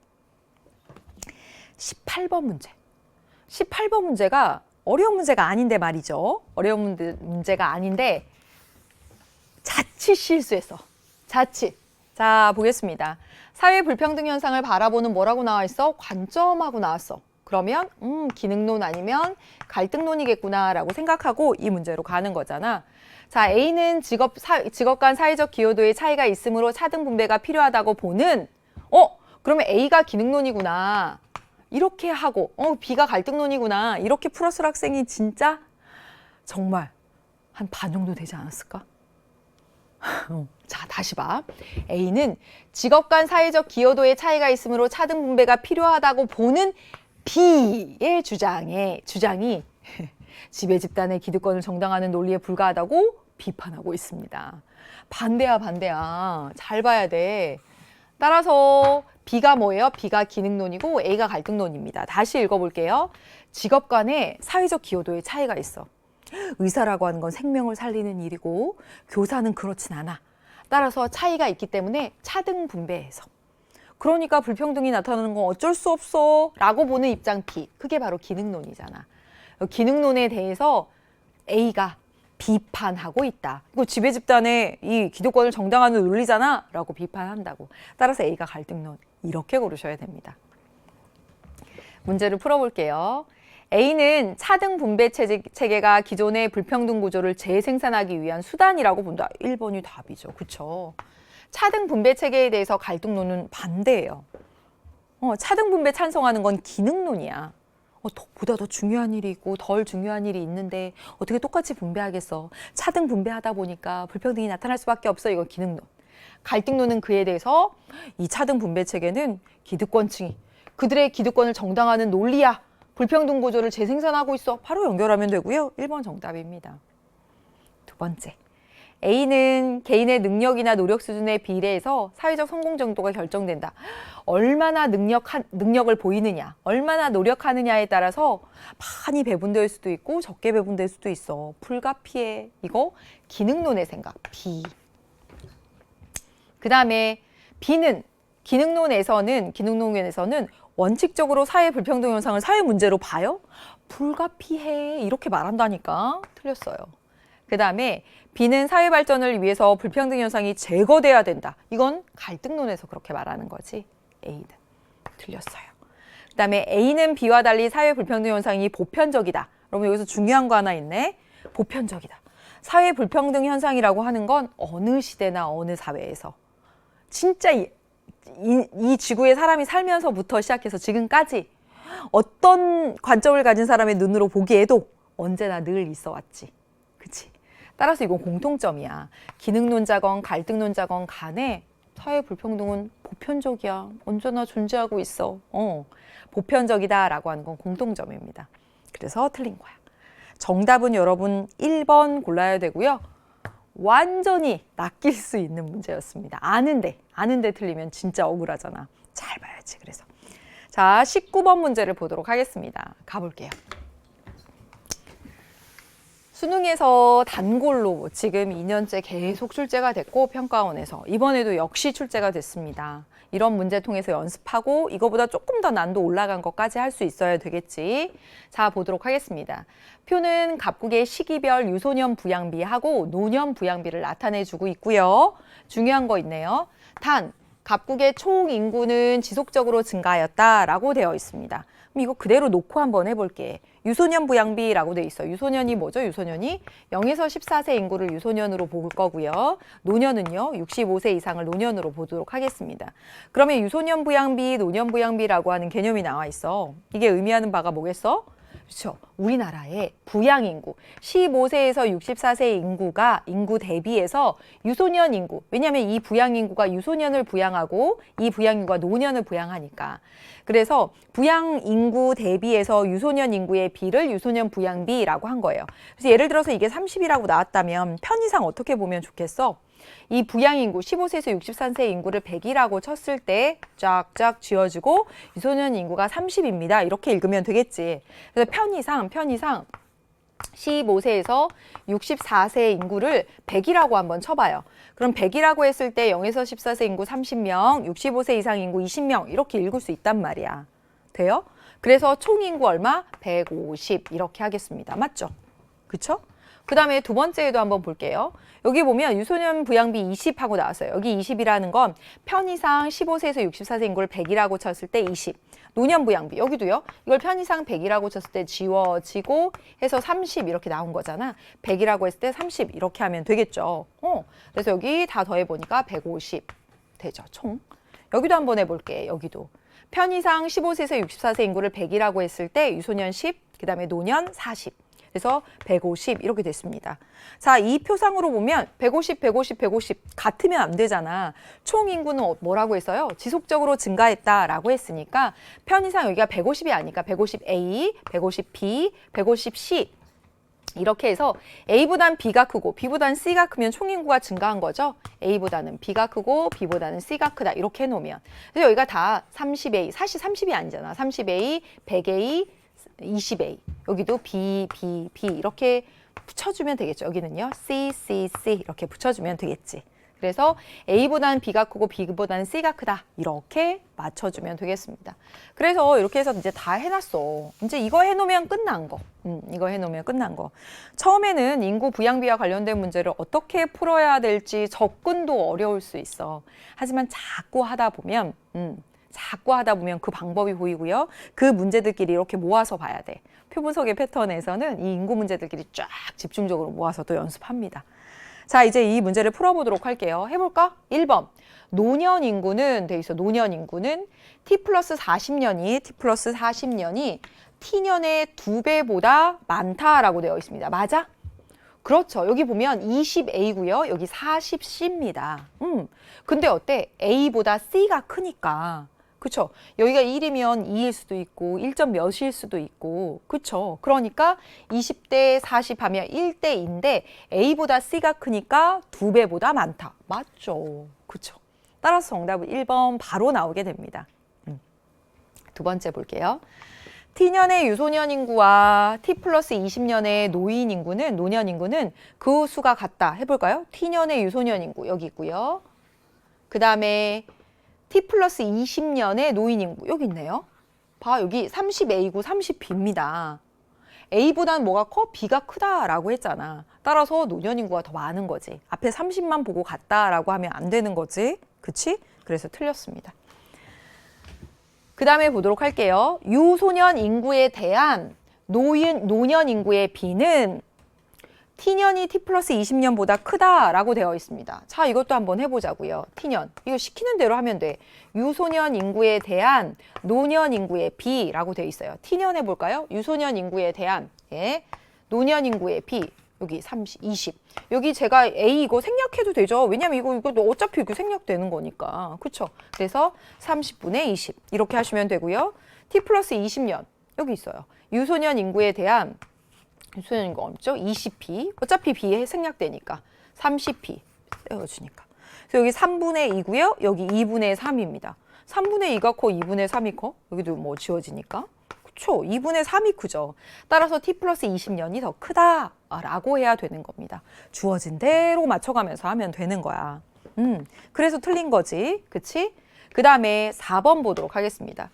18번 문제. 18번 문제가 어려운 문제가 아닌데 말이죠. 어려운 문제가 아닌데 자칫 실수했어. 자칫. 자, 보겠습니다. 사회 불평등 현상을 바라보는 뭐라고 나와 있어? 관점하고 나왔어. 그러면 기능론 아니면 갈등론이겠구나라고 생각하고 이 문제로 가는 거잖아. 자, A는 직업 간 사회적 기여도의 차이가 있으므로 차등 분배가 필요하다고 보는 그러면 A가 기능론이구나. 이렇게 하고 B가 갈등론이구나. 이렇게 풀었을 학생이 진짜 정말 한 반 정도 되지 않았을까? 자, 다시 봐. A는 직업 간 사회적 기여도의 차이가 있으므로 차등 분배가 필요하다고 보는 B의 주장이 지배 집단의 기득권을 정당화하는 논리에 불과하다고 비판하고 있습니다. 반대야, 반대야. 잘 봐야 돼. 따라서 B가 뭐예요? B가 기능론이고 A가 갈등론입니다. 다시 읽어볼게요. 직업 간의 사회적 기여도의 차이가 있어. 의사라고 하는 건 생명을 살리는 일이고 교사는 그렇진 않아. 따라서 차이가 있기 때문에 차등 분배해서. 그러니까 불평등이 나타나는 건 어쩔 수 없어 라고 보는 입장 B. 그게 바로 기능론이잖아. 기능론에 대해서 A가 비판하고 있다. 이거 지배 집단의 이 기득권을 정당화하는 논리잖아 라고 비판한다고. 따라서 A가 갈등론. 이렇게 고르셔야 됩니다. 문제를 풀어볼게요. A는 차등 분배 체계가 기존의 불평등 구조를 재생산하기 위한 수단이라고 본다. 1번이 답이죠. 그쵸? 차등 분배 체계에 대해서 갈등론은 반대예요. 차등 분배 찬성하는 건 기능론이야. 보다 더 중요한 일이 있고 덜 중요한 일이 있는데 어떻게 똑같이 분배하겠어. 차등 분배하다 보니까 불평등이 나타날 수밖에 없어. 이건 기능론. 갈등론은 그에 대해서 이 차등 분배 체계는 기득권층이 그들의 기득권을 정당화하는 논리야. 불평등 구조를 재생산하고 있어. 바로 연결하면 되고요. 1번 정답입니다. 두 번째. A는 개인의 능력이나 노력 수준에 비례해서 사회적 성공 정도가 결정된다. 얼마나 능력을 보이느냐, 얼마나 노력하느냐에 따라서 많이 배분될 수도 있고 적게 배분될 수도 있어. 불가피해. 이거 기능론의 생각. B. 그 다음에 B는 기능론에서는 원칙적으로 사회 불평등 현상을 사회 문제로 봐요? 불가피해. 이렇게 말한다니까. 틀렸어요. 그 다음에 B는 사회 발전을 위해서 불평등 현상이 제거돼야 된다. 이건 갈등론에서 그렇게 말하는 거지. A는 틀렸어요. 그 다음에 A는 B와 달리 사회 불평등 현상이 보편적이다. 그러면 여기서 중요한 거 하나 있네. 보편적이다. 사회 불평등 현상이라고 하는 건 어느 시대나 어느 사회에서 진짜 이 지구에 사람이 살면서부터 시작해서 지금까지 어떤 관점을 가진 사람의 눈으로 보기에도 언제나 늘 있어 왔지. 그치? 따라서 이건 공통점이야. 기능론자건 갈등론자건 간에 사회 불평등은 보편적이야. 언제나 존재하고 있어. 보편적이다라고 하는 건 공통점입니다. 그래서 틀린 거야. 정답은 여러분 1번 골라야 되고요. 완전히 낚일 수 있는 문제였습니다. 아는데 틀리면 진짜 억울하잖아. 잘 봐야지. 그래서 자, 19번 문제를 보도록 하겠습니다. 가볼게요. 수능에서 단골로 지금 2년째 계속 출제가 됐고 평가원에서 이번에도 역시 출제가 됐습니다. 이런 문제 통해서 연습하고 이거보다 조금 더 난도 올라간 것까지 할 수 있어야 되겠지. 자, 보도록 하겠습니다. 표는 갑국의 시기별 유소년 부양비하고 노년 부양비를 나타내주고 있고요. 중요한 거 있네요. 단, 갑국의 총 인구는 지속적으로 증가하였다라고 되어 있습니다. 그럼 이거 그대로 놓고 한번 해볼게. 유소년 부양비라고 돼 있어. 유소년이 뭐죠? 유소년이 0에서 14세 인구를 유소년으로 볼 거고요. 노년은요. 65세 이상을 노년으로 보도록 하겠습니다. 그러면 유소년 부양비, 노년 부양비라고 하는 개념이 나와 있어. 이게 의미하는 바가 뭐겠어? 그렇죠. 우리나라의 부양인구 15세에서 64세 인구 대비해서 유소년 인구, 왜냐하면 이 부양인구가 유소년을 부양하고 이 부양인구가 노년을 부양하니까. 그래서 부양인구 대비해서 유소년 인구의 비를 유소년 부양비라고 한 거예요. 그래서 예를 들어서 이게 30이라고 나왔다면 편의상 어떻게 보면 좋겠어? 이 부양인구 15세에서 64세 인구를 100이라고 쳤을 때 쫙쫙 지어지고 유소년 인구가 30입니다. 이렇게 읽으면 되겠지. 그래서 편의상 15세에서 64세 인구를 100이라고 한번 쳐봐요. 그럼 100이라고 했을 때 0에서 14세 인구 30명, 65세 이상 인구 20명 이렇게 읽을 수 있단 말이야. 돼요? 그래서 총 인구 얼마? 150 이렇게 하겠습니다. 맞죠? 그쵸? 그 다음에 두 번째에도 한번 볼게요. 여기 보면 유소년 부양비 20 하고 나왔어요. 여기 20이라는 건 편의상 15세에서 64세 인구를 100이라고 쳤을 때 20. 노년 부양비 여기도요. 이걸 편의상 100이라고 쳤을 때 지워지고 해서 30 이렇게 나온 거잖아. 100이라고 했을 때 30 이렇게 하면 되겠죠. 그래서 여기 다 더해보니까 150 되죠. 총. 여기도 한번 해볼게. 여기도. 편의상 15세에서 64세 인구를 100이라고 했을 때 유소년 10, 그 다음에 노년 40. 그래서 150 이렇게 됐습니다. 자, 이 표상으로 보면 150, 150, 150 같으면 안 되잖아. 총 인구는 뭐라고 했어요? 지속적으로 증가했다라고 했으니까 편의상 여기가 150이 아니니까 150A, 150B, 150C 이렇게 해서 A보단 B가 크고 B보단 C가 크면 총 인구가 증가한 거죠. A보다는 B가 크고 B보다는 C가 크다 이렇게 해놓으면 그래서 여기가 다 30A, 사실 30이 아니잖아. 30A, 100A, 20A 여기도 B, B, B 이렇게 붙여주면 되겠죠. 여기는요. C, C, C 이렇게 붙여주면 되겠지. 그래서 A보다는 B가 크고 B보다는 C가 크다 이렇게 맞춰주면 되겠습니다. 그래서 이렇게 해서 이제 다 해놨어. 이제 이거 해놓으면 끝난 거. 이거 해놓으면 끝난 거. 처음에는 인구 부양비와 관련된 문제를 어떻게 풀어야 될지 접근도 어려울 수 있어. 하지만 자꾸 하다 보면 그 방법이 보이고요. 그 문제들끼리 이렇게 모아서 봐야 돼. 표분석의 패턴에서는 이 인구 문제들끼리 쫙 집중적으로 모아서 또 연습합니다. 자, 이제 이 문제를 풀어보도록 할게요. 해볼까? 1번. 노년 인구는 돼 있어. 노년 인구는 T 플러스 40년이 T년의 2배보다 많다라고 되어 있습니다. 맞아? 그렇죠. 여기 보면 20A고요. 여기 40C입니다. 근데 어때? A보다 C가 크니까. 그쵸? 여기가 1이면 2일 수도 있고 1점 몇일 수도 있고 그쵸? 그러니까 20대 40 하면 1대인데 A보다 C가 크니까 2배보다 많다. 맞죠? 그쵸? 따라서 정답은 1번 바로 나오게 됩니다. 두 번째 볼게요. T년의 유소년 인구와 T 플러스 20년의 노년 인구는 그 수가 같다. 해볼까요? T년의 유소년 인구 여기 있고요. 그 다음에 T 플러스 20년의 노인 인구 여기 있네요. 봐, 여기 30A고 30B입니다. A보다는 뭐가 커? B가 크다라고 했잖아. 따라서 노년 인구가 더 많은 거지. 앞에 30만 보고 같다라고 하면 안 되는 거지. 그치? 그래서 틀렸습니다. 그 다음에 보도록 할게요. 유소년 인구에 대한 노년 인구의 B는 T년이 T 플러스 20년보다 크다라고 되어 있습니다. 자, 이것도 한번 해보자고요. T년. 이거 시키는 대로 하면 돼. 유소년 인구에 대한 노년 인구의 B라고 되어 있어요. T년 해볼까요? 유소년 인구에 대한 노년 인구의 B. 여기 30, 20. 여기 제가 A 이거 생략해도 되죠. 왜냐면 이거 어차피 이렇게 생략되는 거니까. 그쵸? 그래서 30분의 20. 이렇게 하시면 되고요. T 플러스 20년. 여기 있어요. 유소년 인구에 대한 유소년 인구 없죠? 20B. 어차피 B에 생략되니까. 30B. 세워주니까. 그래서 여기 3분의 2고요. 여기 2분의 3입니다. 3분의 2가 커? 2분의 3이 커? 여기도 뭐 지워지니까. 그쵸? 2분의 3이 크죠. 따라서 T 플러스 20년이 더 크다라고 해야 되는 겁니다. 주어진 대로 맞춰가면서 하면 되는 거야. 그래서 틀린 거지. 그치? 그 다음에 4번 보도록 하겠습니다.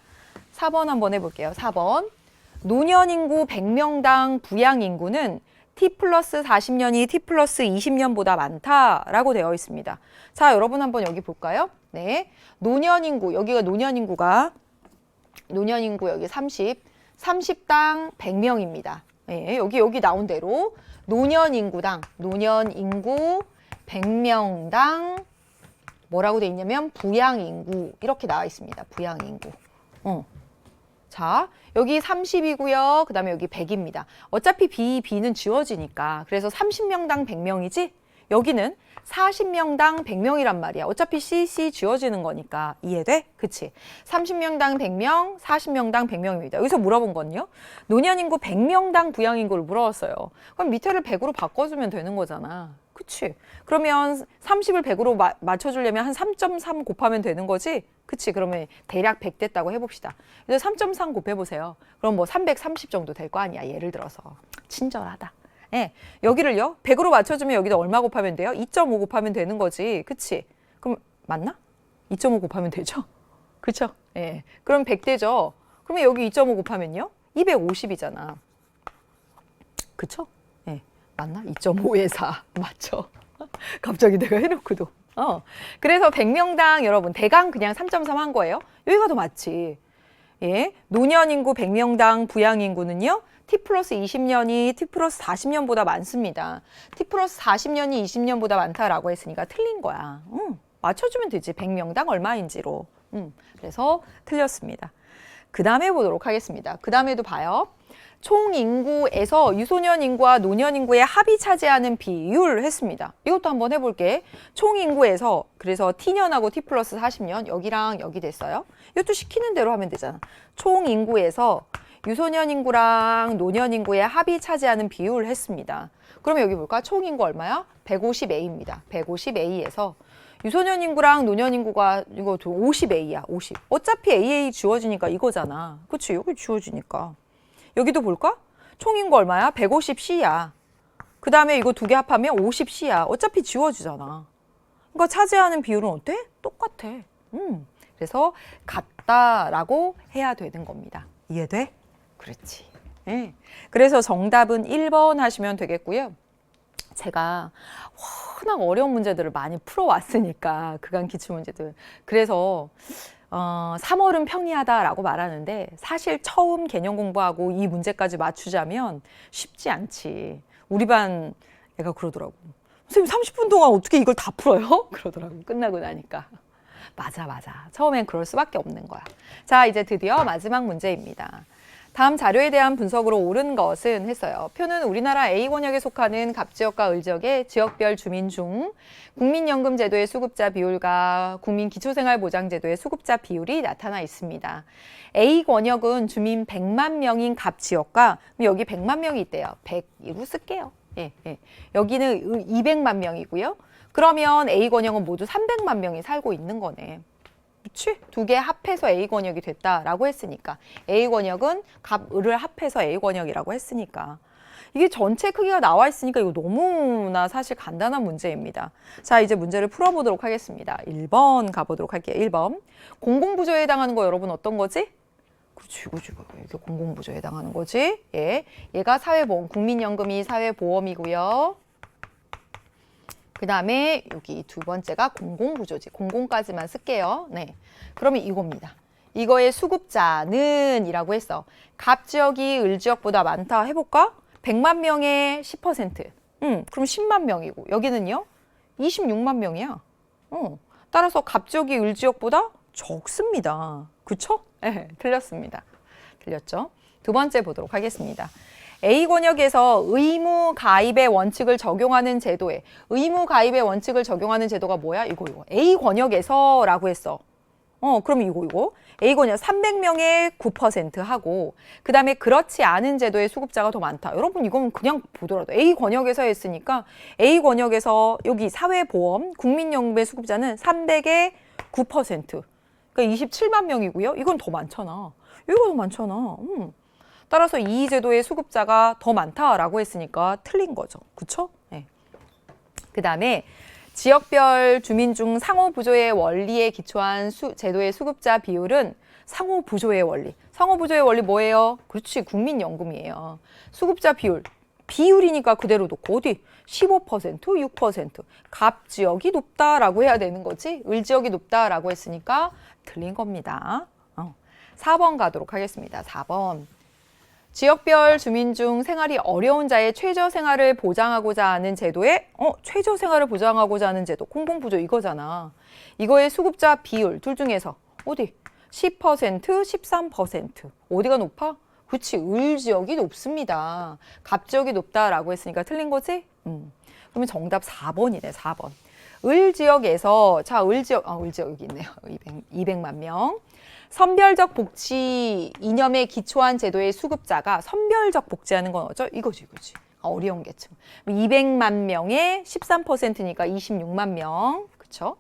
4번 한번 해볼게요. 4번. 노년 인구 100명당 부양 인구는 T 플러스 40년이 T 플러스 20년보다 많다라고 되어 있습니다. 자, 여러분 한번 여기 볼까요? 네. 노년 인구, 여기가 노년 인구 여기 30당 100명입니다. 네, 여기 나온 대로 노년 인구 100명당 뭐라고 돼 있냐면 부양 인구 이렇게 나와 있습니다. 부양 인구. 자, 여기 30이고요. 그 다음에 여기 100입니다. 어차피 B는 지워지니까. 그래서 30명당 100명이지? 여기는 40명당 100명이란 말이야. 어차피 CC 지워지는 거니까. 이해돼? 그치? 30명당 100명, 40명당 100명입니다. 여기서 물어본 건요. 노년인구 100명당 부양인구를 물어봤어요. 그럼 밑에를 100으로 바꿔주면 되는 거잖아. 그치? 그러면 30을 100으로 맞춰주려면 한 3.3 곱하면 되는 거지? 그치? 그러면 대략 100 됐다고 해봅시다. 그래서 3.3 곱해보세요. 그럼 뭐 330 정도 될 거 아니야. 예를 들어서. 친절하다. 예, 여기를요 100으로 맞춰주면 여기다 얼마 곱하면 돼요? 2.5 곱하면 되는 거지. 그치? 그럼 맞나? 2.5 곱하면 되죠? 그쵸? 예, 그럼 100 되죠? 그러면 여기 2.5 곱하면요? 250이잖아. 그쵸? 예, 맞나? 2.5에 4 맞죠? 갑자기 내가 해놓고도 그래서 100명당 여러분 대강 그냥 3.3 한 거예요. 여기가 더 맞지. 예, 노년인구 100명당 부양인구는요 T 플러스 20년이 T 플러스 40년보다 많습니다. T 플러스 40년이 20년보다 많다라고 했으니까 틀린 거야. 맞춰주면 되지. 100명당 얼마인지로. 그래서 틀렸습니다. 그 다음에 보도록 하겠습니다. 그 다음에도 봐요. 총 인구에서 유소년 인구와 노년 인구의 합이 차지하는 비율 했습니다. 이것도 한번 해볼게. 총 인구에서 그래서 T년하고 T 플러스 40년 여기랑 여기 됐어요. 이것도 시키는 대로 하면 되잖아. 총 인구에서 유소년 인구랑 노년 인구의 합이 차지하는 비율을 했습니다. 그러면 여기 볼까? 총 인구 얼마야? 150A입니다. 150A에서 유소년 인구랑 노년 인구가 이거 50A야. 50. 어차피 AA 지워지니까 이거잖아. 그치? 여기 지워지니까. 여기도 볼까? 총 인구 얼마야? 150C야. 그 다음에 이거 두 개 합하면 50C야. 어차피 지워지잖아. 그러니까 차지하는 비율은 어때? 똑같아. 그래서 같다라고 해야 되는 겁니다. 이해돼? 그렇지. 네. 그래서 정답은 1번 하시면 되겠고요. 제가 워낙 어려운 문제들을 많이 풀어왔으니까 그간 기출문제들. 그래서 3월은 평이하다라고 말하는데 사실 처음 개념 공부하고 이 문제까지 맞추자면 쉽지 않지. 우리 반 애가 그러더라고. 선생님 30분 동안 어떻게 이걸 다 풀어요? 그러더라고. 끝나고 나니까. 맞아. 처음엔 그럴 수밖에 없는 거야. 자, 이제 드디어 마지막 문제입니다. 다음 자료에 대한 분석으로 옳은 것은 했어요. 표는 우리나라 A권역에 속하는 갑지역과 을지역의 지역별 주민 중 국민연금제도의 수급자 비율과 국민기초생활보장제도의 수급자 비율이 나타나 있습니다. A권역은 주민 100만 명인 갑지역과 여기 100만 명이 있대요. 100으로 쓸게요. 예. 여기는 200만 명이고요. 그러면 A권역은 모두 300만 명이 살고 있는 거네. 그치? 두 개 합해서 A권역이 됐다라고 했으니까 A권역은 갑, 을을 합해서 A권역이라고 했으니까 이게 전체 크기가 나와 있으니까 이거 너무나 사실 간단한 문제입니다. 자, 이제 문제를 풀어보도록 하겠습니다. 1번 가보도록 할게요. 1번 공공부조에 해당하는 거 여러분 어떤 거지? 그렇지, 이게 공공부조에 해당하는 거지. 예, 얘가 사회보험, 국민연금이 사회보험이고요. 그 다음에 여기 두 번째가 공공부조지. 공공까지만 쓸게요. 네, 그러면 이겁니다. 이거의 수급자는 이라고 했어. 갑지역이 을지역보다 많다 해볼까? 100만 명의 10%. 그럼 10만 명이고 여기는요? 26만 명이야. 따라서 갑지역이 을지역보다 적습니다. 그쵸? 네, 틀렸습니다. 틀렸죠? 두 번째 보도록 하겠습니다. A권역에서 의무 가입의 원칙을 적용하는 제도에 의무 가입의 원칙을 적용하는 제도가 뭐야? 이거 A권역에서 라고 했어. 그럼 이거 A권역 300명의 9% 하고 그 다음에 그렇지 않은 제도의 수급자가 더 많다. 여러분 이건 그냥 보더라도 A권역에서 했으니까 A권역에서 여기 사회보험 국민연금의 수급자는 300의 9%. 그러니까 27만 명이고요. 이건 더 많잖아. 이거 더 많잖아. 따라서 이 제도의 수급자가 더 많다라고 했으니까 틀린 거죠. 그쵸? 네. 그 다음에 지역별 주민 중 상호부조의 원리에 기초한 제도의 수급자 비율은 상호부조의 원리. 상호부조의 원리 뭐예요? 그렇지, 국민연금이에요. 수급자 비율이니까 그대로 놓고 어디? 15%, 6%. 갑지역이 높다라고 해야 되는 거지. 을지역이 높다라고 했으니까 틀린 겁니다. 4번 가도록 하겠습니다. 4번. 지역별 주민 중 생활이 어려운 자의 최저 생활을 보장하고자 하는 제도에 최저 생활을 보장하고자 하는 제도 공공부조 이거잖아. 이거의 수급자 비율 둘 중에서 어디? 10%, 13%. 어디가 높아? 그치, 을지역이 높습니다. 갑지역이 높다라고 했으니까 틀린 거지? 그러면 정답 4번이네, 4번. 을 지역에서, 자, 을 지역 여기 있네요. 200만 명. 선별적 복지 이념에 기초한 제도의 수급자가 선별적 복지하는 건 어쩌? 이거지. 어려운 계층. 200만 명의 13%니까 26만 명. 그쵸?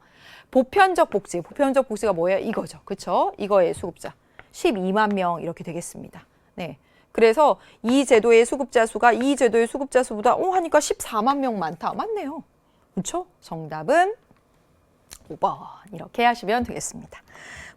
보편적 복지가 뭐예요? 이거죠. 그쵸? 이거의 수급자. 12만 명 이렇게 되겠습니다. 네. 그래서 이 제도의 수급자 수가 이 제도의 수급자 수보다 하니까 14만 명 많다. 맞네요. 그렇죠? 정답은 5번 이렇게 하시면 되겠습니다.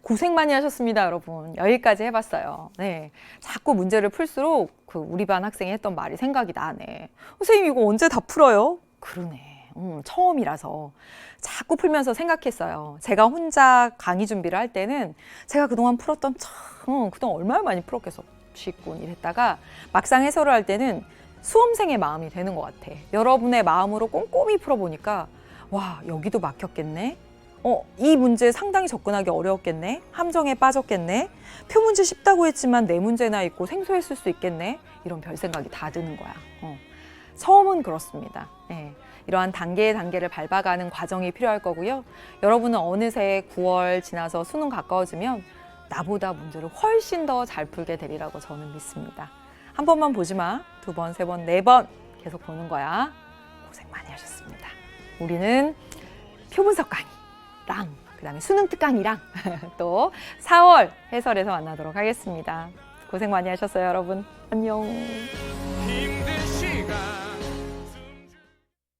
고생 많이 하셨습니다, 여러분. 여기까지 해봤어요. 네, 자꾸 문제를 풀수록 우리 반 학생이 했던 말이 생각이 나네. 선생님 이거 언제 다 풀어요? 그러네. 처음이라서 자꾸 풀면서 생각했어요. 제가 혼자 강의 준비를 할 때는 제가 그동안 풀었던 그동안 얼마나 많이 풀었겠어. 쉽고 이랬다가 막상 해설을 할 때는 수험생의 마음이 되는 것 같아. 여러분의 마음으로 꼼꼼히 풀어보니까 와, 여기도 막혔겠네. 이 문제 상당히 접근하기 어려웠겠네. 함정에 빠졌겠네. 표 문제 쉽다고 했지만 내 문제나 있고 생소했을 수 있겠네. 이런 별 생각이 다 드는 거야. 처음은 그렇습니다. 네. 이러한 단계를 밟아가는 과정이 필요할 거고요. 여러분은 어느새 9월 지나서 수능 가까워지면 나보다 문제를 훨씬 더 잘 풀게 되리라고 저는 믿습니다. 한 번만 보지 마. 2번, 3번, 4번 계속 보는 거야. 고생 많이 하셨습니다. 우리는 표분석 강의랑 그다음에 수능 특강이랑 또 4월 해설에서 만나도록 하겠습니다. 고생 많이 하셨어요, 여러분. 안녕.